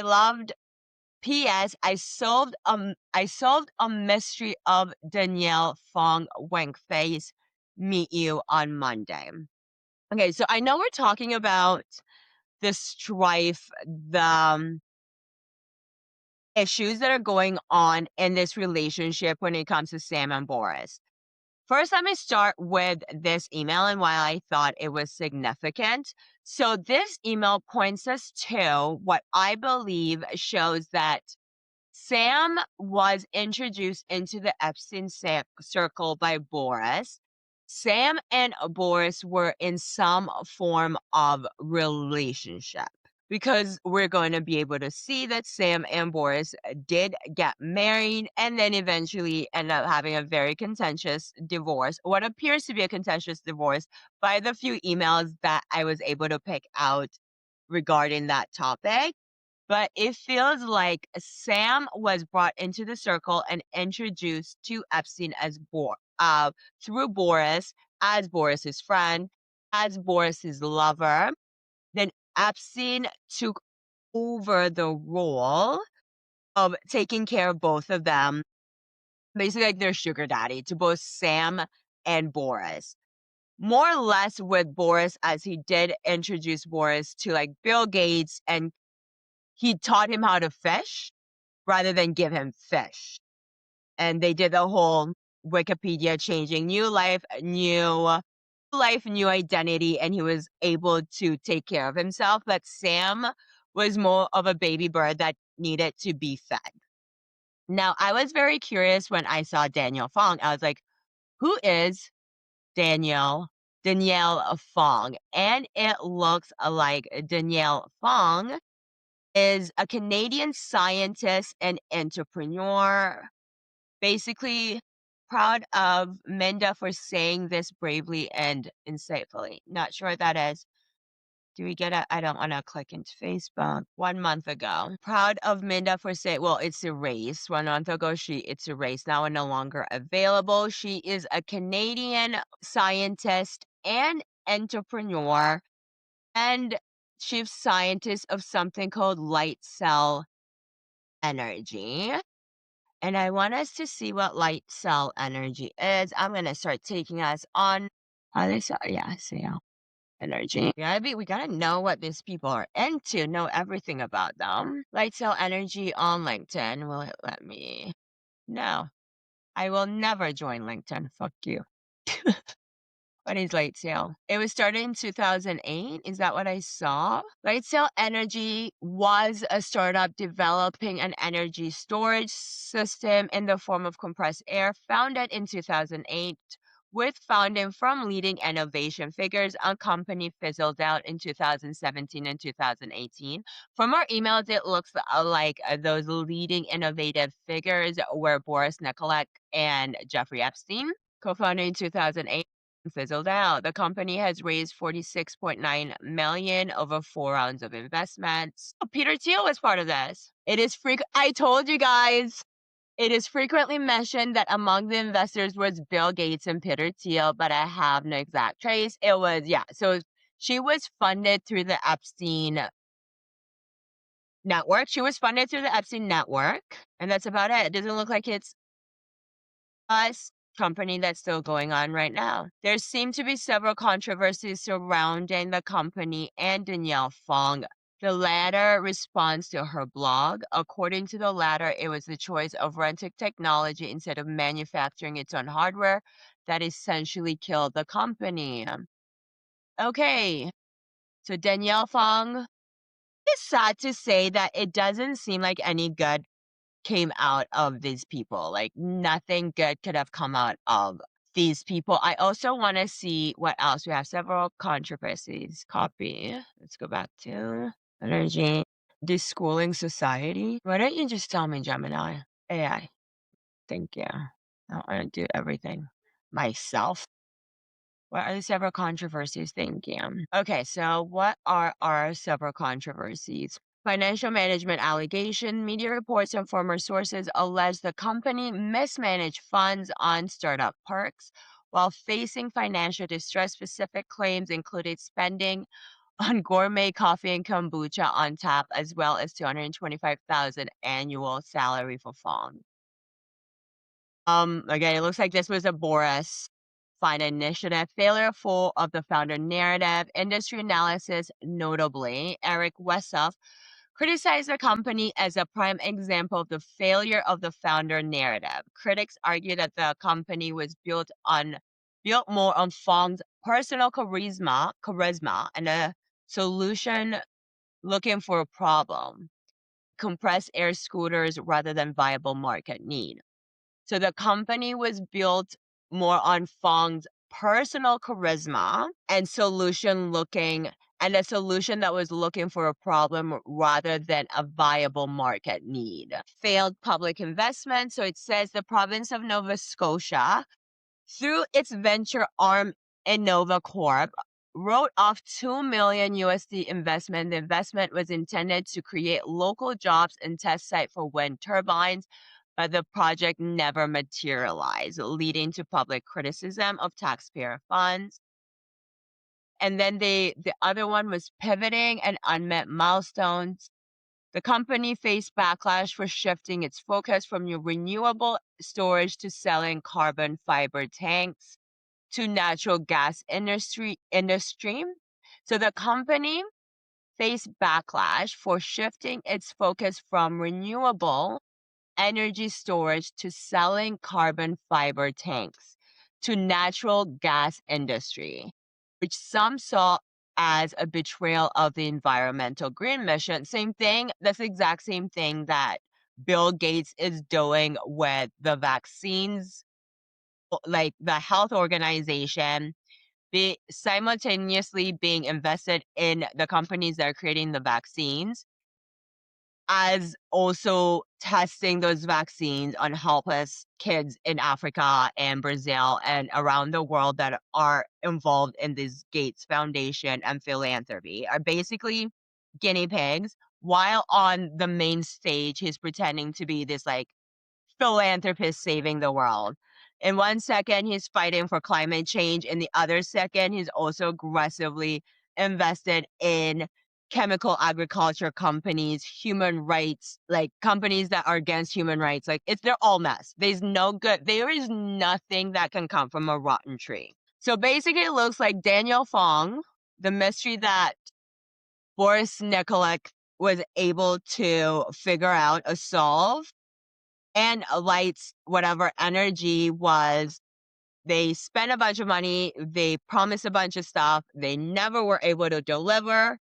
solved a mystery of Danielle Fong Wang Face. Meet you on Monday. Okay, so I know we're talking about the strife, the issues that are going on in this relationship when it comes to Sam and Boris. First, let me start with this email and why I thought it was significant. So, this email points us to what I believe shows that Sam was introduced into the Epstein circle by Boris. Sam and Boris were in some form of relationship, because we're going to be able to see that Sam and Boris did get married and then eventually end up having a very contentious divorce, what appears to be a contentious divorce by the few emails that I was able to pick out regarding that topic. But it feels like Sam was brought into the circle and introduced to Epstein as through Boris, as Boris's friend, as Boris's lover. Then Epstein took over the role of taking care of both of them, basically like their sugar daddy to both Sam and Boris. More or less with Boris, as he did introduce Boris to like Bill Gates, and he taught him how to fish rather than give him fish. And they did the whole Wikipedia changing, new life, new identity, and he was able to take care of himself. But Sam was more of a baby bird that needed to be fed. Now, I was very curious when I saw Danielle Fong. I was like, who is Danielle Fong? And it looks like Danielle Fong is a Canadian scientist and entrepreneur. Basically, proud of Minda for saying this bravely and insightfully. Not sure what that is. Do we get it? I don't want to click into Facebook. 1 month ago. Proud of Minda for saying, well, it's erased. 1 month ago, it's erased now and no longer available. She is a Canadian scientist and entrepreneur and chief scientist of something called light cell energy. And I want us to see what light cell energy is. I'm going to start taking us on cell energy. We gotta know what these people are into, know everything about them. Light cell energy on LinkedIn. Will it let me? No. I will never join LinkedIn. Fuck you. What is Light Sail? It was started in 2008. Is that what I saw? Light Sail Energy was a startup developing an energy storage system in the form of compressed air, founded in 2008. With funding from leading innovation figures, a company fizzled out in 2017 and 2018. From our emails, it looks like those leading innovative figures were Boris Nikolak and Jeffrey Epstein. Co-founded in 2008, fizzled out. The company has raised 46.9 million over 4 rounds of investments. Oh, Peter Thiel was part of this. I told you guys. It is frequently mentioned that among the investors was Bill Gates and Peter Thiel, but I have no exact trace. It was, so she was funded through the Epstein network. And that's about it. It doesn't look like it's us company that's still going on right now. There seem to be several controversies surrounding the company and Danielle Fong. The latter responds to her blog. According to the latter, it was the choice of renting technology instead of manufacturing its own hardware that essentially killed the company. Okay, so Danielle Fong, it's sad to say that it doesn't seem like any good came out of these people. Like nothing good could have come out of these people. I also want to see what else. We have several controversies. Copy. Let's go back to energy. Deschooling society. Why don't you just tell me, Gemini? AI. Thank you. I don't want to do everything myself. What are the several controversies? Thank you. Okay, so what are our several controversies? Financial management allegation. Media reports and former sources allege the company mismanaged funds on startup perks while facing financial distress. Specific claims included spending on gourmet coffee and kombucha on tap, as well as 225,000 annual salary for Fong. Again, it looks like this was a Boris Fine initiative. Failure full of the founder narrative. Industry analysis, notably, Eric Wessoff criticized the company as a prime example of the failure of the founder narrative. Critics argue that the company was built more on Fong's personal charisma and a solution looking for a problem. Compressed air scooters rather than viable market need. So the company was built more on Fong's personal charisma and a solution that was looking for a problem rather than a viable market need. Failed public investment. So it says the province of Nova Scotia, through its venture arm Innova Corp, wrote off $2 million USD investment. The investment was intended to create local jobs and test site for wind turbines, but the project never materialized, leading to public criticism of taxpayer funds. And then the other one was pivoting and unmet milestones. The company faced backlash for shifting its focus from renewable storage to selling carbon fiber tanks to natural gas industry. So the company faced backlash for shifting its focus from renewable energy storage to selling carbon fiber tanks to natural gas industry, which some saw as a betrayal of the environmental green mission. Same thing, that's the exact same thing that Bill Gates is doing with the vaccines, like the health organization, simultaneously being invested in the companies that are creating the vaccines, as also testing those vaccines on helpless kids in Africa and Brazil and around the world that are involved in this Gates Foundation and philanthropy, are basically guinea pigs, while on the main stage he's pretending to be this like philanthropist saving the world. In one second, he's fighting for climate change. In the other second, he's also aggressively invested in chemical agriculture companies, human rights, like companies that are against human rights. Like they're all mess. There is nothing that can come from a rotten tree. So basically it looks like Daniel Fong, the mystery that Boris Nikolak was able to figure out or solve, and Light's whatever energy was, they spent a bunch of money, they promised a bunch of stuff, they never were able to deliver,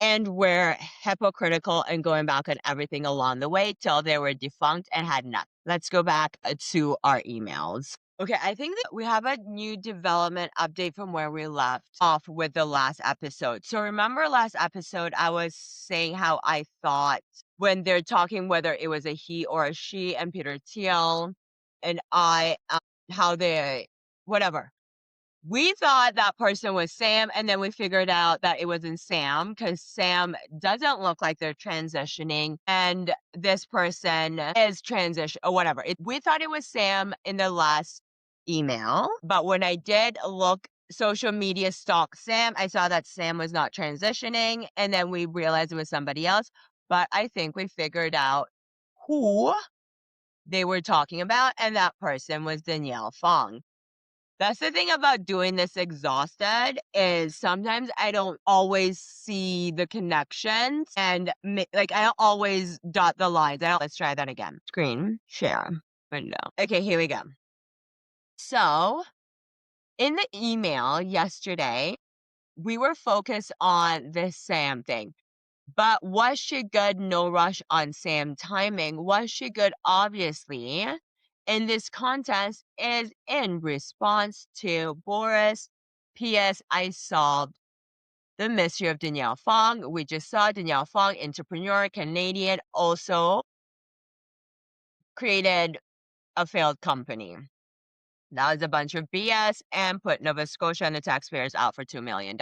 and were hypocritical and going back on everything along the way till they were defunct and had nothing. Let's go back to our emails. Okay, I think that we have a new development update from where we left off with the last episode. So remember last episode, I was saying how I thought when they're talking whether it was a he or a she and Peter Thiel and how they, whatever. We thought that person was Sam, and then we figured out that it wasn't Sam because Sam doesn't look like they're transitioning, and this person is transition or whatever. We thought it was Sam in the last email, but when I did look social media stalk Sam, I saw that Sam was not transitioning, and then we realized it was somebody else. But I think we figured out who they were talking about, and that person was Danielle Fong. That's the thing about doing this exhausted is sometimes I don't always see the connections and I don't always dot the lines. Let's try that again. Screen share window. Okay, here we go. So in the email yesterday, we were focused on this Sam thing. But was she good? No rush on Sam timing. Was she good? Obviously. In this contest is in response to Boris. P.S. I solved the mystery of Danielle Fong. We just saw Danielle Fong, entrepreneur, Canadian, also created a failed company. That was a bunch of BS and put Nova Scotia and the taxpayers out for $2 million.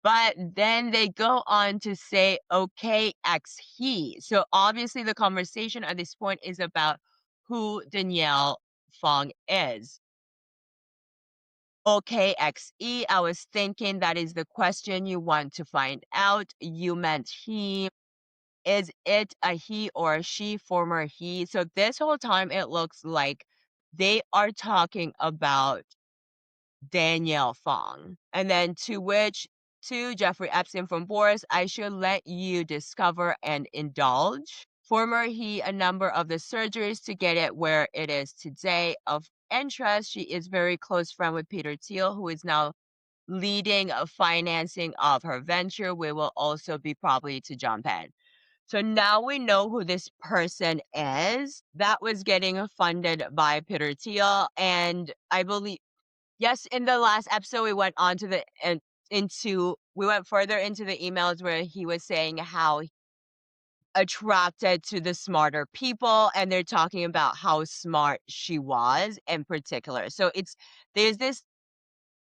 But then they go on to say, okay, X he. So obviously the conversation at this point is about who Danielle Fong is. Okay, XE, I was thinking that is the question you want to find out. You meant he. Is it a he or a she, former he? So this whole time it looks like they are talking about Danielle Fong. And then to Jeffrey Epstein from Boris, I should let you discover and indulge. Former he, a number of the surgeries to get it where it is today. Of interest, she is very close friend with Peter Thiel, who is now leading a financing of her venture. We will also be probably to jump in. So now we know who this person is that was getting funded by Peter Thiel. And I believe, yes, in the last episode, we went on to we went further into the emails where he was saying how attracted to the smarter people, and they're talking about how smart she was in particular. So there's this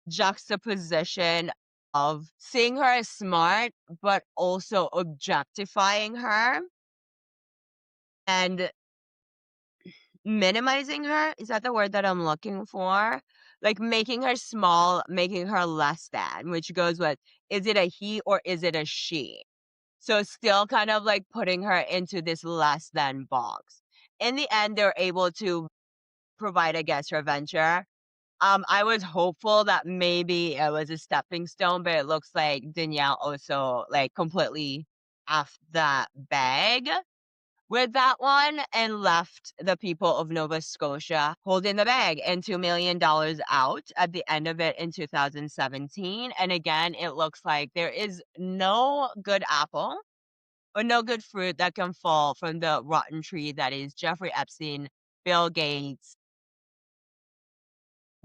juxtaposition of seeing her as smart, but also objectifying her and minimizing her. Is that the word that I'm looking for? Like making her small, making her less than, which goes with, is it a he or is it a she? So still kind of like putting her into this less than box. In the end, they're able to provide, I guess, her venture. I was hopeful that maybe it was a stepping stone, but it looks like Danielle also like completely off that bag with that one and left the people of Nova Scotia holding the bag and $2 million out at the end of it in 2017. And again, it looks like there is no good apple or no good fruit that can fall from the rotten tree that is Jeffrey Epstein, Bill Gates,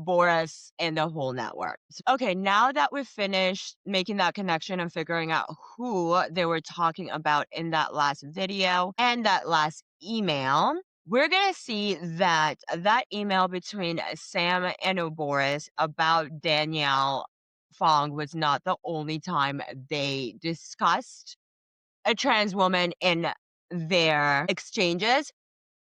Boris, and the whole network. Okay, now that we've finished making that connection and figuring out who they were talking about in that last video and that last email, we're going to see that that email between Sam and Boris about Danielle Fong was not the only time they discussed a trans woman in their exchanges.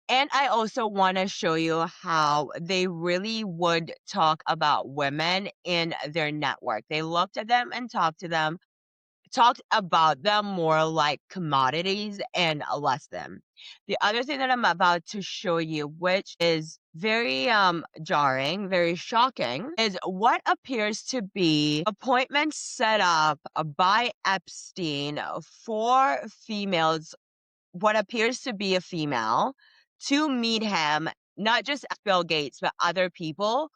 And I also want to show you how they really would talk about women in their network. They looked at them and talked about them more like commodities and less them. The other thing that I'm about to show you, which is very jarring, very shocking, is what appears to be appointments set up by Epstein for females, what appears to be a female, to meet him, not just Bill Gates, but other people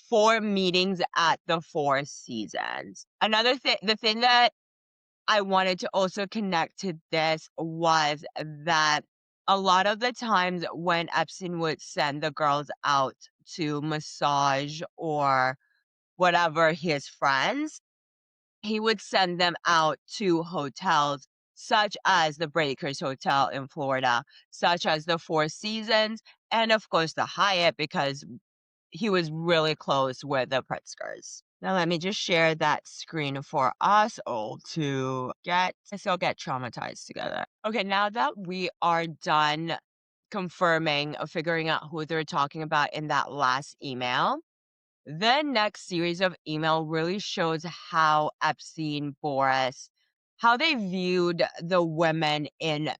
for meetings at the Four Seasons. Another thing, the thing that I wanted to also connect to this was that a lot of the times when Epstein would send the girls out to massage or whatever his friends, he would send them out to hotels such as the Breakers Hotel in Florida, such as the Four Seasons, and of course the Hyatt, because he was really close with the Pritzkers. Now let me just share that screen for us all to get traumatized together. Okay, now that we are done confirming or figuring out who they're talking about in that last email, the next series of email really shows how Epstein, Boris, how they viewed the women in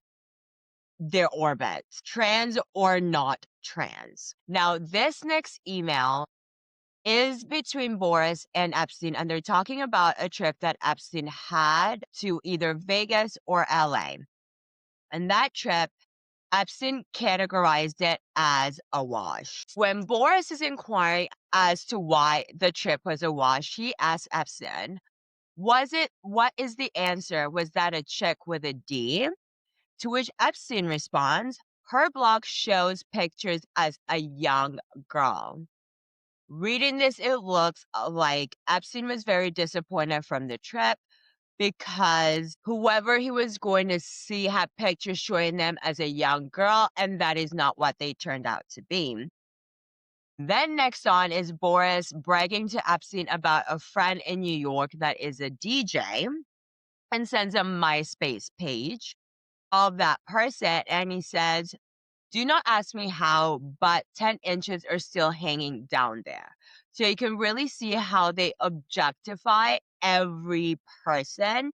their orbit, trans or not trans. Now, this next email is between Boris and Epstein, and they're talking about a trip that Epstein had to either Vegas or LA. And that trip, Epstein categorized it as a wash. When Boris is inquiring as to why the trip was a wash, he asked Epstein, what is the answer? Was that a chick with a D? To which Epstein responds, her blog shows pictures as a young girl. Reading this, it looks like Epstein was very disappointed from the trip, because whoever he was going to see had pictures showing them as a young girl, and that is not what they turned out to be. Then next on is Boris bragging to Epstein about a friend in New York that is a DJ and sends a MySpace page of that person. And he says, "Do not ask me how, but 10 inches are still hanging down there." So you can really see how they objectify every person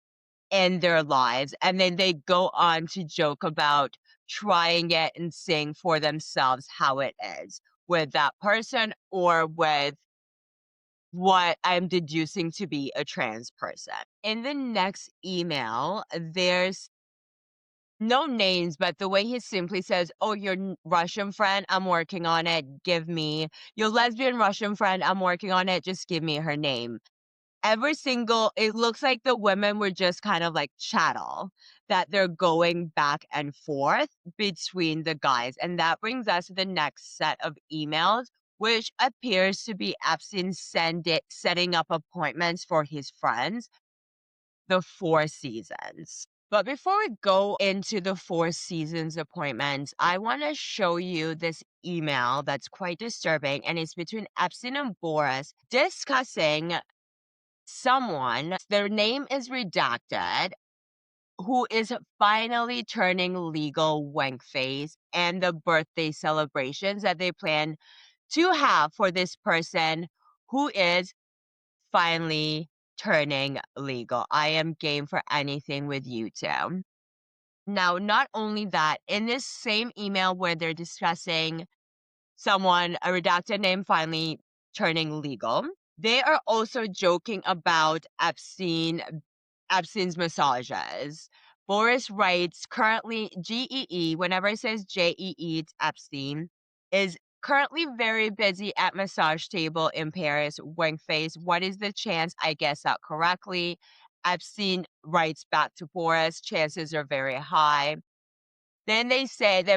in their lives. And then they go on to joke about trying it and seeing for themselves how it is with that person or with what I'm deducing to be a trans person. In the next email, there's no names, but the way he simply says, "Oh, your Russian friend, I'm working on it. Give me your lesbian Russian friend, I'm working on it. Just give me her name." It looks like the women were just kind of like chattel, that they're going back and forth between the guys. And that brings us to the next set of emails, which appears to be Epstein setting up appointments for his friends, the Four Seasons. But before we go into the Four Seasons appointments, I want to show you this email that's quite disturbing. And it's between Epstein and Boris discussing someone, their name is redacted, who is finally turning legal wank face and the birthday celebrations that they plan to have for this person who is finally turning legal. I am game for anything with you two. Now, not only that, in this same email where they're discussing someone, a redacted name finally turning legal, they are also joking about Epstein's massages. Boris writes, currently GEE, whenever it says JEE, it's Epstein, is currently very busy at massage table in Paris, wink face. What is the chance I guess that correctly? Epstein writes back to Boris, chances are very high. Then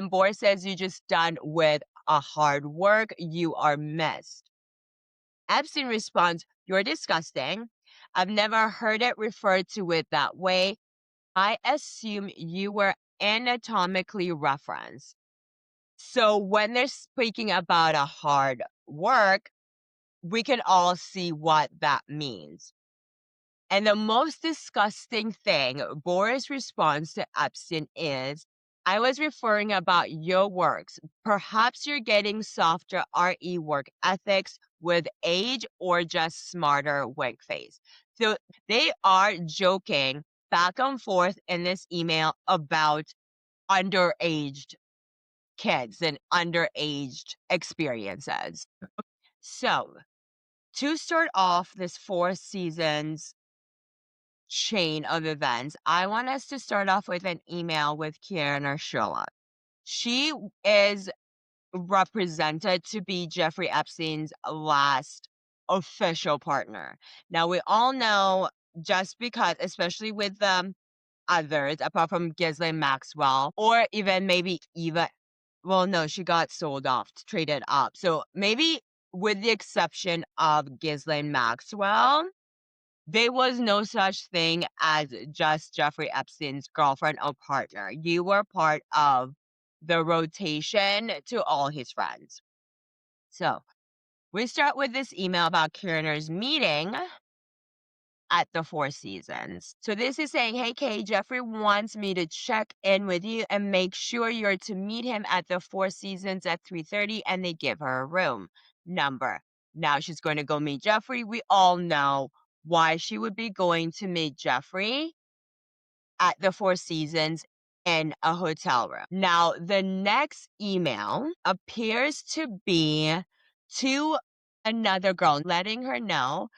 Boris says, "You just done with a hard work. You are missed." Epstein responds, "You're disgusting. I've never heard it referred to it that way. I assume you were anatomically referenced." So when they're speaking about a hard work, we can all see what that means. And the most disgusting thing Boris responds to Epstein is, "I was referring about your works. Perhaps you're getting softer RE work ethics with age or just smarter wink face." So they are joking back and forth in this email about underaged kids and underaged experiences. So to start off this Four Seasons chain of events, I want us to start off with an email with Kieran Ursula. She is represented to be Jeffrey Epstein's last official partner. Now, we all know, just because, especially with the others, apart from Ghislaine Maxwell, or even maybe Eva, well, no, she got sold off, traded up. So maybe with the exception of Ghislaine Maxwell, there was no such thing as just Jeffrey Epstein's girlfriend or partner. You were part of the rotation to all his friends. So we start with this email about Kierner's meeting at the Four Seasons. So this is saying, "Hey Kay, Jeffrey wants me to check in with you and make sure you're to meet him at the Four Seasons at 3:30, and they give her a room number." Now she's going to go meet Jeffrey. We all know why she would be going to meet Jeffrey at the Four Seasons in a hotel room. Now, the next email appears to be to another girl, letting her know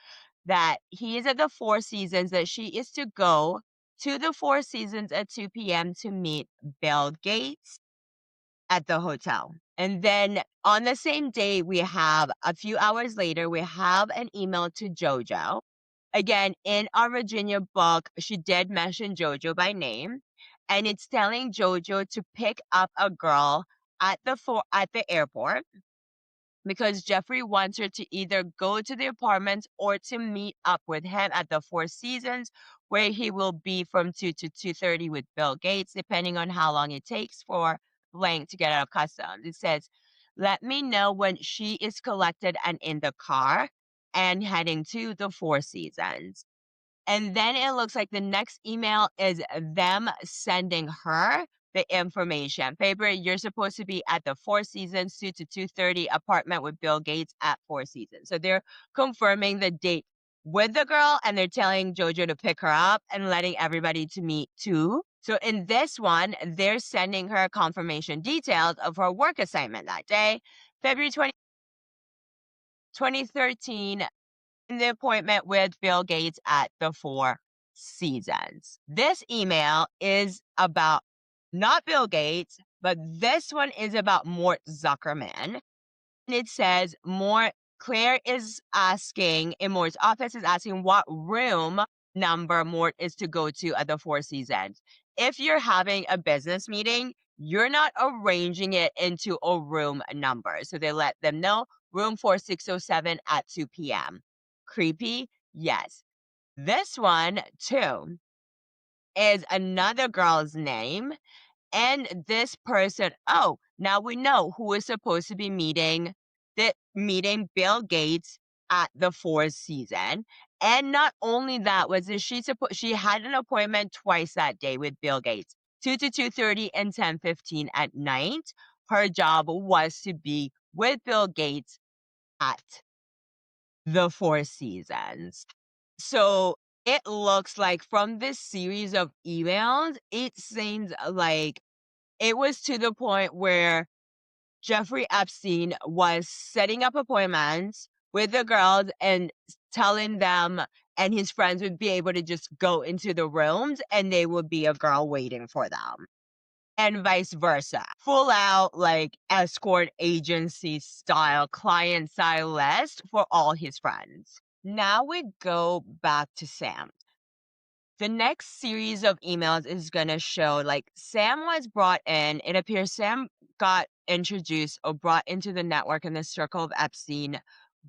that he is at the Four Seasons, that she is to go to the Four Seasons at 2 p.m. to meet Bill Gates at the hotel. And then on the same day, we have a few hours later, we have an email to JoJo. Again, in our Virginia book, she did mention JoJo by name, and it's telling JoJo to pick up a girl at the airport, because Jeffrey wants her to either go to the apartment or to meet up with him at the Four Seasons, where he will be from 2 to 2:30 with Bill Gates, depending on how long it takes for blank to get out of customs. It says, let me know when she is collected and in the car and heading to the Four Seasons. And then it looks like the next email is them sending her the information. Favorite, you're supposed to be at the Four Seasons 2 to 2:30 apartment with Bill Gates at Four Seasons. So they're confirming the date with the girl, and they're telling Jojo to pick her up and letting everybody to meet too. So in this one, they're sending her confirmation details of her work assignment that day, February 2013, in the appointment with Bill Gates at the Four Seasons. This email is about not Bill Gates, but this one is about Mort Zuckerman. And it says, Claire is asking, in Mort's office, is asking what room number Mort is to go to at the Four Seasons. If you're having a business meeting, you're not arranging it into a room number. So they let them know room 4607 at 2 p.m. Creepy? Yes. This one, too, is another girl's name. And this person, oh, now we know who is supposed to be meeting Bill Gates at the Four Season. And not only that, she had an appointment twice that day with Bill Gates, 2 to 2:30 and 10:15 at night. Her job was to be with Bill Gates at the Four Seasons. So it looks like from this series of emails, it seems like it was to the point where Jeffrey Epstein was setting up appointments with the girls and telling them and his friends would be able to just go into the rooms and they would be a girl waiting for them. And vice versa. Full out like escort agency style, client style list for all his friends. Now we go back to Sam. The next series of emails is going to show like Sam was brought in. It appears Sam got introduced or brought into the network in the circle of Epstein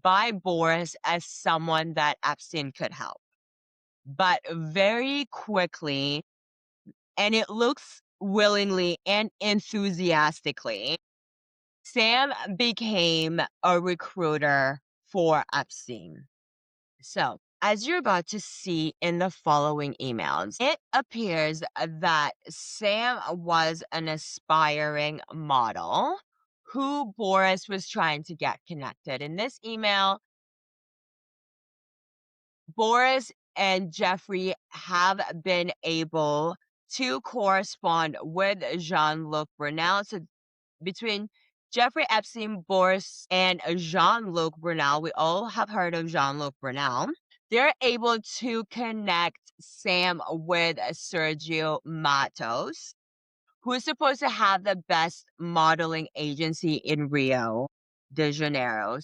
by Boris as someone that Epstein could help. But very quickly, and it looks willingly and enthusiastically, Sam became a recruiter for Epstein. So, as you're about to see in the following emails, it appears that Sam was an aspiring model who Boris was trying to get connected. In this email, Boris and Jeffrey have been able to correspond with Jean-Luc Brunel. So between Jeffrey Epstein, Boris, and Jean-Luc Brunel, we all have heard of Jean-Luc Brunel. They're able to connect Sam with Sergio Matos, who is supposed to have the best modeling agency in Rio de Janeiro.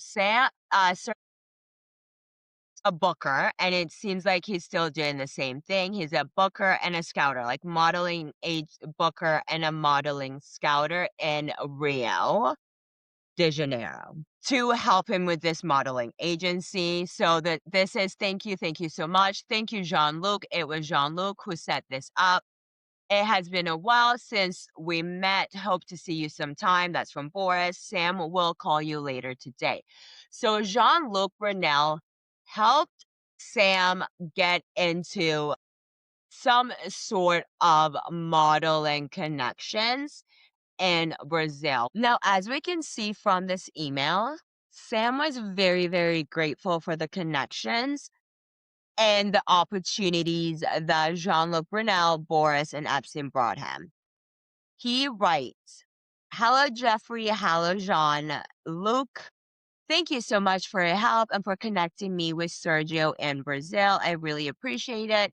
A booker, and it seems like he's still doing the same thing. He's a booker and a scouter, like modeling age booker and a modeling scouter in Rio de Janeiro to help him with this modeling agency. So that this is thank you so much. Thank you, Jean-Luc. It was Jean-Luc who set this up. It has been a while since we met. Hope to see you sometime. That's from Boris. Sam will call you later today. So Jean-Luc Brunel helped Sam get into some sort of modeling connections in Brazil. Now, as we can see from this email, Sam was very, very grateful for the connections and the opportunities that Jean-Luc Brunel, Boris, and Epstein brought him. He writes, hello, Jeffrey. Hello, Jean-Luc. Thank you so much for your help and for connecting me with Sergio in Brazil. I really appreciate it.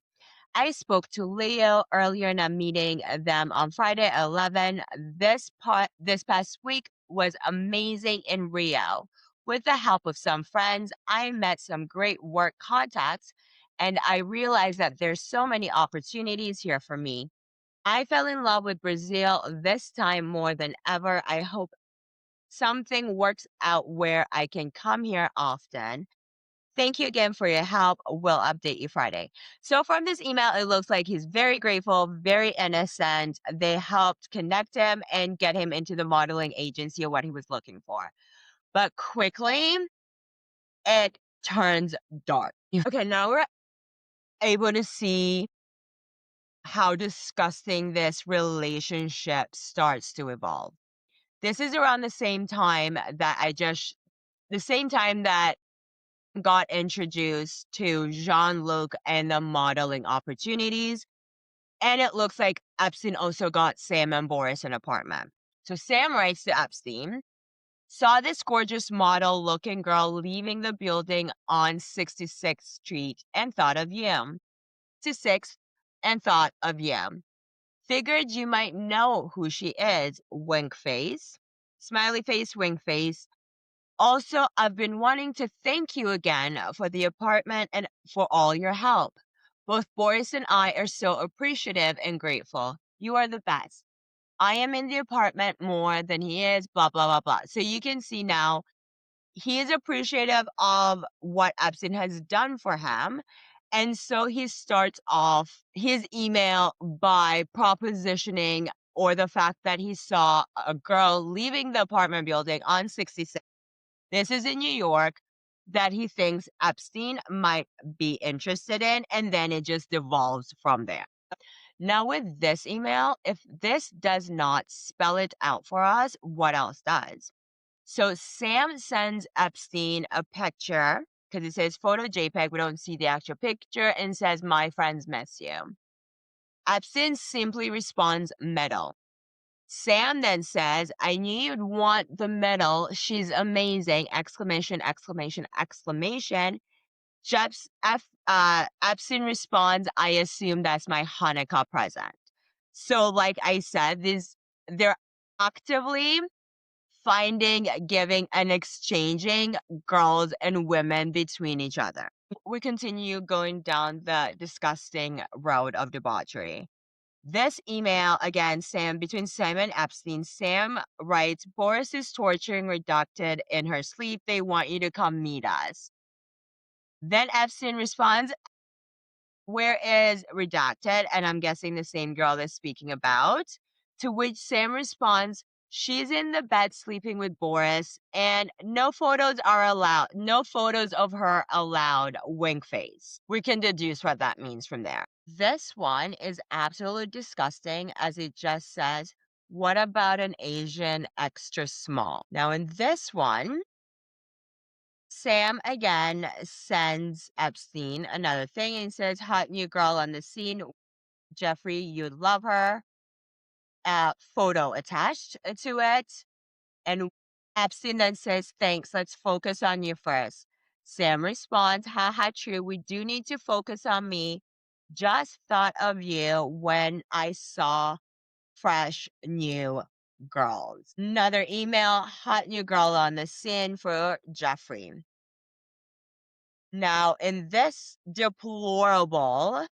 I spoke to Leo earlier and I'm meeting them on Friday at 11. This past week was amazing in Rio. With the help of some friends, I met some great work contacts and I realized that there's so many opportunities here for me. I fell in love with Brazil this time more than ever. I hope something works out where I can come here often. Thank you again for your help. We'll update you Friday. So, from this email, it looks like he's very grateful, very innocent. They helped connect him and get him into the modeling agency of what he was looking for. But quickly, it turns dark. Okay, now we're able to see how disgusting this relationship starts to evolve. This is around the same time that the same time that got introduced to Jean-Luc and the modeling opportunities. And it looks like Epstein also got Sam and Boris an apartment. So Sam writes to Epstein, saw this gorgeous model looking girl leaving the building on 66th Street and thought of you. To 6th and thought of you. Figured you might know who she is. Wink face. Smiley face, wink face. Also, I've been wanting to thank you again for the apartment and for all your help. Both Boris and I are so appreciative and grateful. You are the best. I am in the apartment more than he is, blah, blah, blah, blah. So you can see now he is appreciative of what Epstein has done for him. And so he starts off his email by propositioning or the fact that he saw a girl leaving the apartment building on 66. This is in New York that he thinks Epstein might be interested in. And then it just devolves from there. Now, with this email, if this does not spell it out for us, what else does? So Sam sends Epstein a picture because it says photo JPEG. We don't see the actual picture and says, my friends miss you. Epstein simply responds, medal. Sam then says, I knew you'd want the medal. She's amazing. Exclamation, exclamation, exclamation. Epstein responds, I assume that's my Hanukkah present. So like I said, they're actively finding, giving, and exchanging girls and women between each other. We continue going down the disgusting road of debauchery. This email, again, between Sam and Epstein, Sam writes, Boris is torturing Redacted in her sleep. They want you to come meet us. Then Epstein responds, where is Redacted? And I'm guessing the same girl they're speaking about. To which Sam responds, she's in the bed sleeping with Boris, and no photos are allowed. No photos of her allowed. Wink face. We can deduce what that means from there. This one is absolutely disgusting, as it just says, what about an Asian extra small? Now, in this one, Sam again sends Epstein another thing and says, hot new girl on the scene. Jeffrey, you'd love her. Photo attached to it. And Epstein then says, thanks, let's focus on you first. Sam responds, haha, true, we do need to focus on me. Just thought of you when I saw fresh new girls. Another email, hot new girl on the scene for Jeffrey. Now, in this deplorable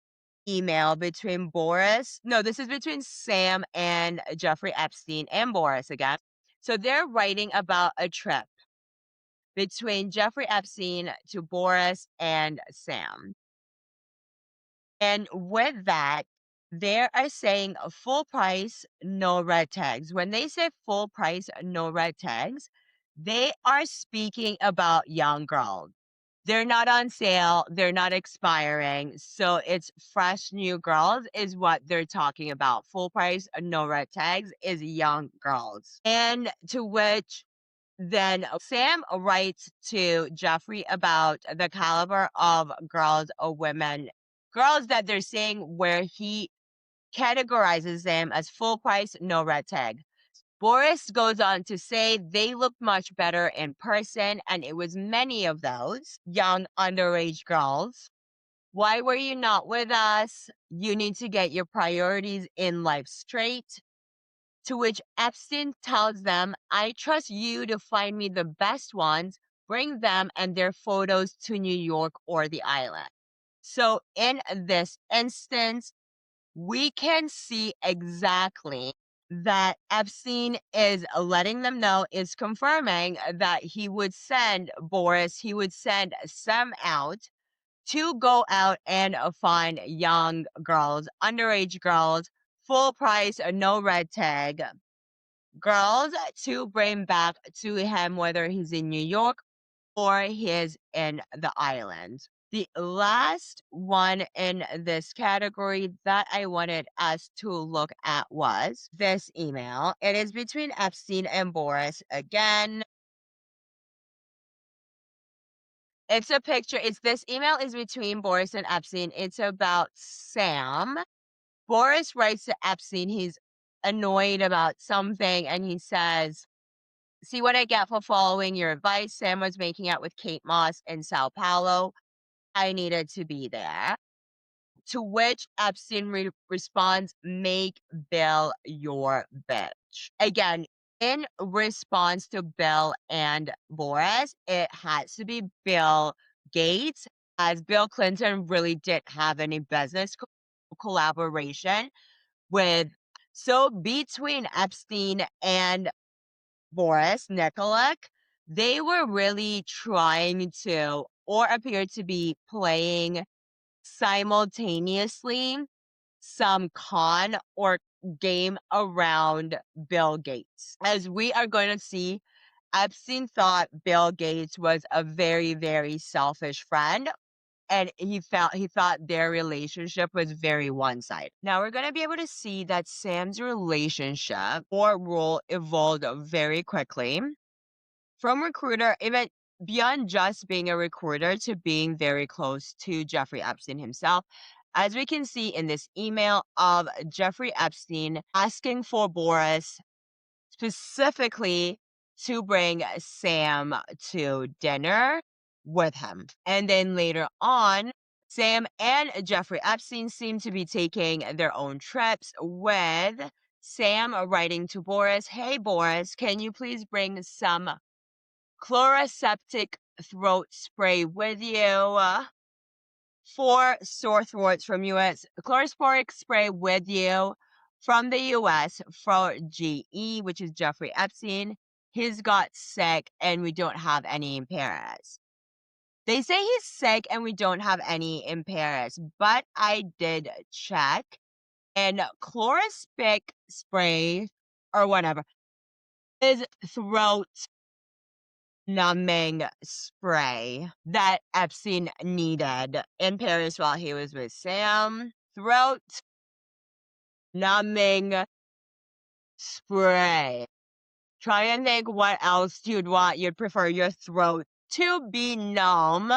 email between this is between Sam and Jeffrey Epstein and Boris again. So they're writing about a trip between Jeffrey Epstein to Boris and Sam. And with that, they are saying a full price, no red tags. When they say full price, no red tags, they are speaking about young girls. They're not on sale. They're not expiring. So it's fresh new girls is what they're talking about. Full price, no red tags is young girls. And to which then Sam writes to Jeffrey about the caliber of girls or women, girls that they're seeing where he categorizes them as full price, no red tag. Boris goes on to say they looked much better in person, and it was many of those young underage girls. Why were you not with us? You need to get your priorities in life straight. To which Epstein tells them, I trust you to find me the best ones, bring them and their photos to New York or the island. So in this instance, we can see exactly that Epstein is letting them know, is confirming that he would send he would send Sam out to go out and find young girls, underage girls, full price, no red tag girls to bring back to him, whether he's in New York or he's in the islands. The last one in this category that I wanted us to look at was this email. It is between Epstein and Boris again. It's a picture. This email is between Boris and Epstein. It's about Sam. Boris writes to Epstein. He's annoyed about something and he says, "See what I get for following your advice. Sam was making out with Kate Moss in Sao Paulo. I needed to be there." To which Epstein responds, "Make Bill your bitch." Again, in response to Bill and Boris, it has to be Bill Gates, as Bill Clinton really didn't have any business collaboration with. So between Epstein and Boris Nikolic, they were really trying to, or appeared to be playing simultaneously, some con or game around Bill Gates. As we are going to see, Epstein thought Bill Gates was a very, very selfish friend. And he thought their relationship was very one-sided. Now we're gonna be able to see that Sam's relationship or role evolved very quickly from recruiter, even beyond just being a recruiter, to being very close to Jeffrey Epstein himself. As we can see in this email of Jeffrey Epstein asking for Boris specifically to bring Sam to dinner with him. And then later on, Sam and Jeffrey Epstein seem to be taking their own trips, with Sam writing to Boris, "Hey Boris, can you please bring some chloroseptic throat spray with you for sore throats from US, chlorosporic spray with you from the US for GE," which is Jeffrey Epstein. He's got sick and we don't have any in Paris. They say he's sick and we don't have any in Paris, but I did check, and chlorosporic spray or whatever is throat numbing spray that Epstein needed in Paris while he was with Sam. Throat numbing spray. Try and think what else you'd want. You'd prefer your throat to be numb.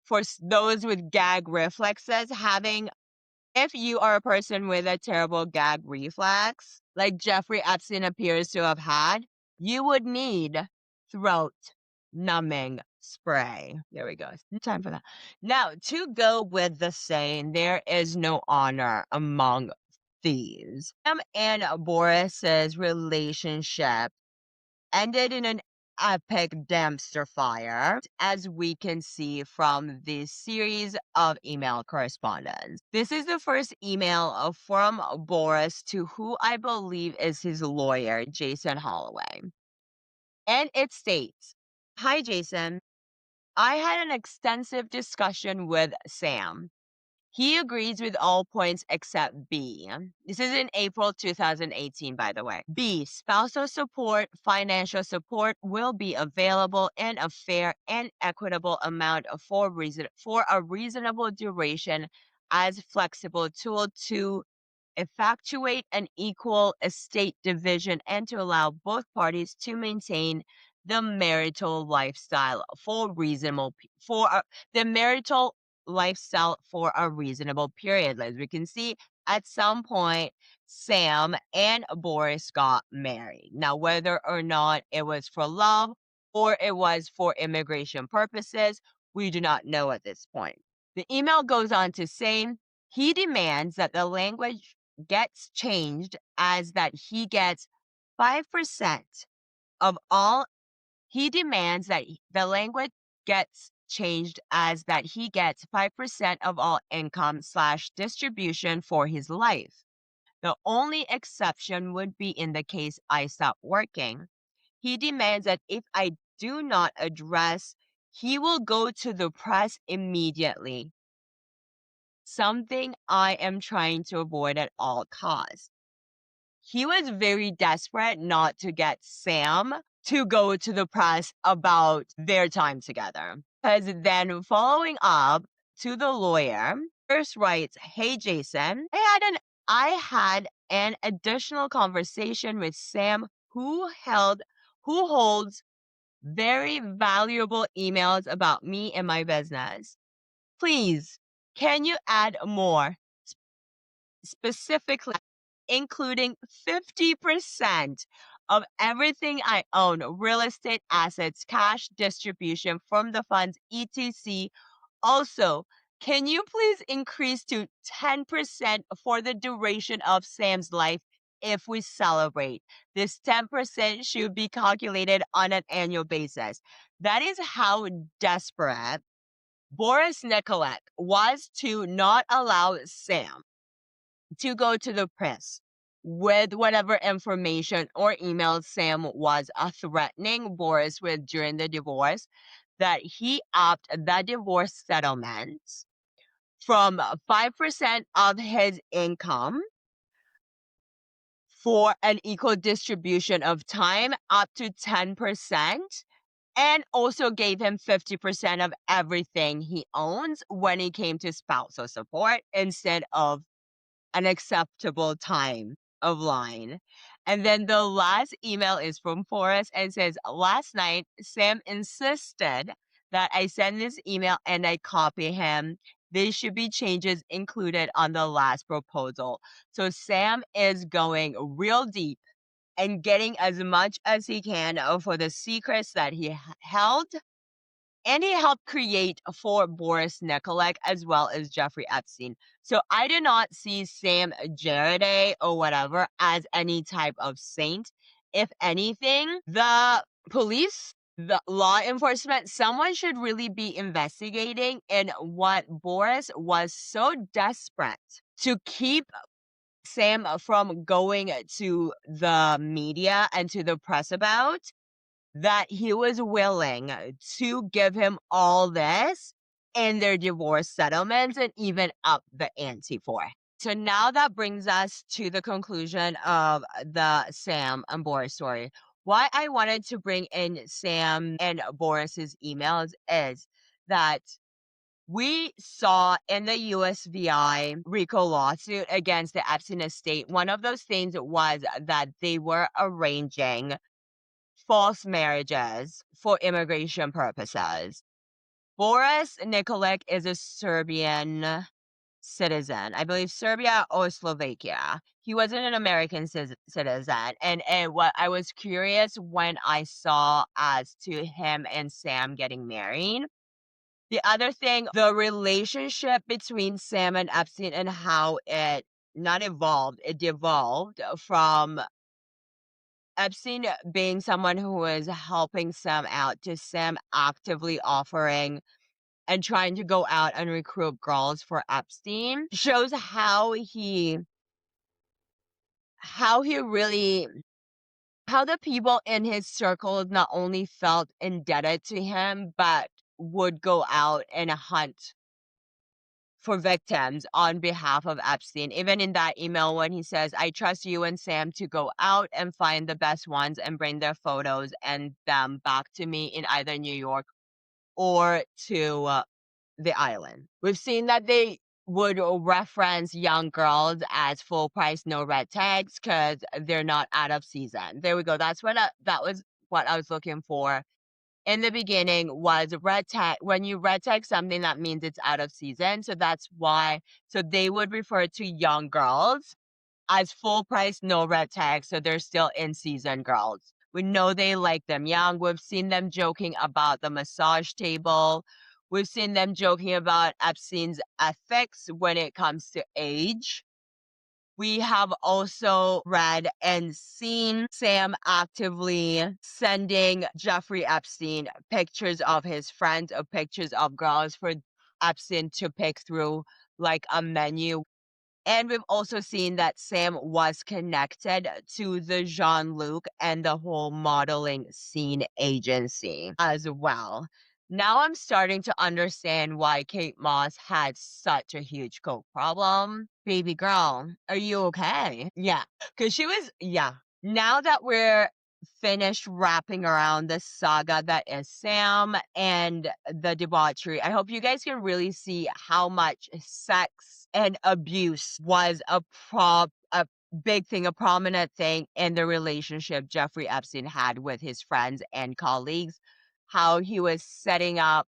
For those with gag reflexes, if you are a person with a terrible gag reflex, like Jeffrey Epstein appears to have had, you would need throat numbing spray. There we go. No time for that. Now, to go with the saying, there is no honor among thieves. Sam and Boris's relationship ended in an epic dumpster fire, as we can see from this series of email correspondence. This is the first email from Boris to who I believe is his lawyer, Jason Holloway. And it states, "Hi, Jason. I had an extensive discussion with Sam. He agrees with all points except B." This is in April 2018, by the way. "B, spousal support, financial support will be available in a fair and equitable amount for a reasonable duration as flexible tool to effectuate an equal estate division and to allow both parties to maintain the marital lifestyle for a reasonable period." As we can see, at some point, Sam and Boris got married. Now, whether or not it was for love or it was for immigration purposes, we do not know at this point. The email goes on to say, he demands that the language gets changed as that he gets 5% of all. He demands that the language gets changed as that he gets 5% of all income / distribution for his life. The only exception would be in the case I stop working. He demands that if I do not address, he will go to the press immediately, something I am trying to avoid at all costs. He was very desperate not to get Sam to go to the press about their time together. Because then, following up to the lawyer, first writes, "Hey Jason, I had an additional conversation with Sam who holds very valuable emails about me and my business. Please, can you add more? Specifically, including 50% of everything I own, real estate assets, cash distribution from the funds, etc. Also, can you please increase to 10% for the duration of Sam's life if we celebrate? This 10% should be calculated on an annual basis." That is how desperate Boris Nikolek was to not allow Sam to go to the press with whatever information or emails Sam was threatening Boris with during the divorce, that he upped the divorce settlement from 5% of his income for an equal distribution of time up to 10%, and also gave him 50% of everything he owns when it came to spousal support instead of an acceptable time of line. And then the last email is from Forrest and says, "Last night, Sam insisted that I send this email and I copy him. There should be changes included on the last proposal." So Sam is going real deep and getting as much as he can for the secrets that he held, and he helped create for Boris Nikolek as well as Jeffrey Epstein. So I do not see Sam Jaraday or whatever as any type of saint. If anything, the police, the law enforcement, someone should really be investigating in what Boris was so desperate to keep Sam from going to the media and to the press about, that he was willing to give him all this in their divorce settlements and even up the ante for. So now that brings us to the conclusion of the Sam and Boris story. Why I wanted to bring in Sam and Boris's emails is that we saw in the USVI RICO lawsuit against the Epstein estate, one of those things was that they were arranging false marriages for immigration purposes. Boris Nikolek is a Serbian citizen, I believe Serbia or Slovakia. He wasn't an American citizen. And what I was curious when I saw as to him and Sam getting married. The other thing, the relationship between Sam and Epstein and how it not evolved, it devolved from Epstein being someone who was helping Sam out to Sam actively offering and trying to go out and recruit girls for Epstein, shows how the people in his circle not only felt indebted to him, but would go out and hunt for victims on behalf of Epstein. Even in that email when he says, "I trust you and Sam to go out and find the best ones and bring their photos and them back to me in either New York or to the island." We've seen that they would reference young girls as full price, no red tags, because they're not out of season. There we go. That was what I was looking for in the beginning, was red tag. When you red tag something, that means it's out of season. So that's why. So they would refer to young girls as full price, no red tag. So they're still in season girls. We know they like them young. We've seen them joking about the massage table. We've seen them joking about Epstein's ethics when it comes to age. We have also read and seen Sam actively sending Jeffrey Epstein pictures of his friends or pictures of girls for Epstein to pick through, like a menu. And we've also seen that Sam was connected to the Jean-Luc and the whole modeling scene agency as well. Now I'm starting to understand why Kate Moss had such a huge coke problem. Baby girl, are you okay? Yeah, because yeah. Now that we're finished wrapping around the saga that is Sam and the debauchery, I hope you guys can really see how much sex and abuse was a big thing, a prominent thing in the relationship Jeffrey Epstein had with his friends and colleagues. How he was setting up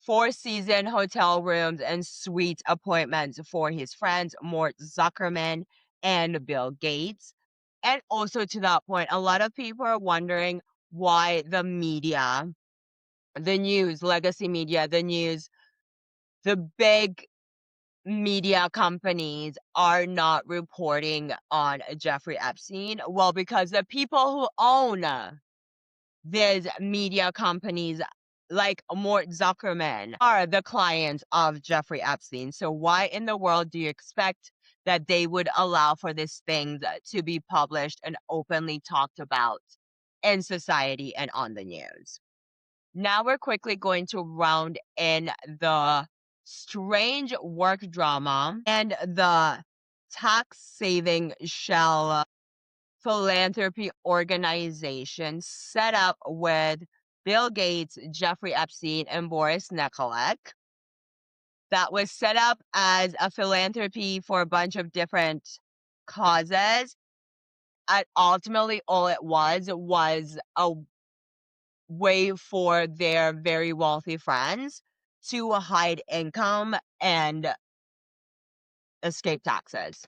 four-season hotel rooms and suite appointments for his friends, Mort Zuckerman and Bill Gates. And also to that point, a lot of people are wondering why the media, the news, legacy media, the news, the big media companies are not reporting on Jeffrey Epstein. Well, because the people who own these media companies, like Mort Zuckerman, are the clients of Jeffrey Epstein. So why in the world do you expect that they would allow for these things to be published and openly talked about in society and on the news? Now we're quickly going to round in the strange work drama and the tax saving shell philanthropy organization set up with Bill Gates, Jeffrey Epstein, and Boris Nikolak. That was set up as a philanthropy for a bunch of different causes. And ultimately, all it was a way for their very wealthy friends to hide income and escape taxes.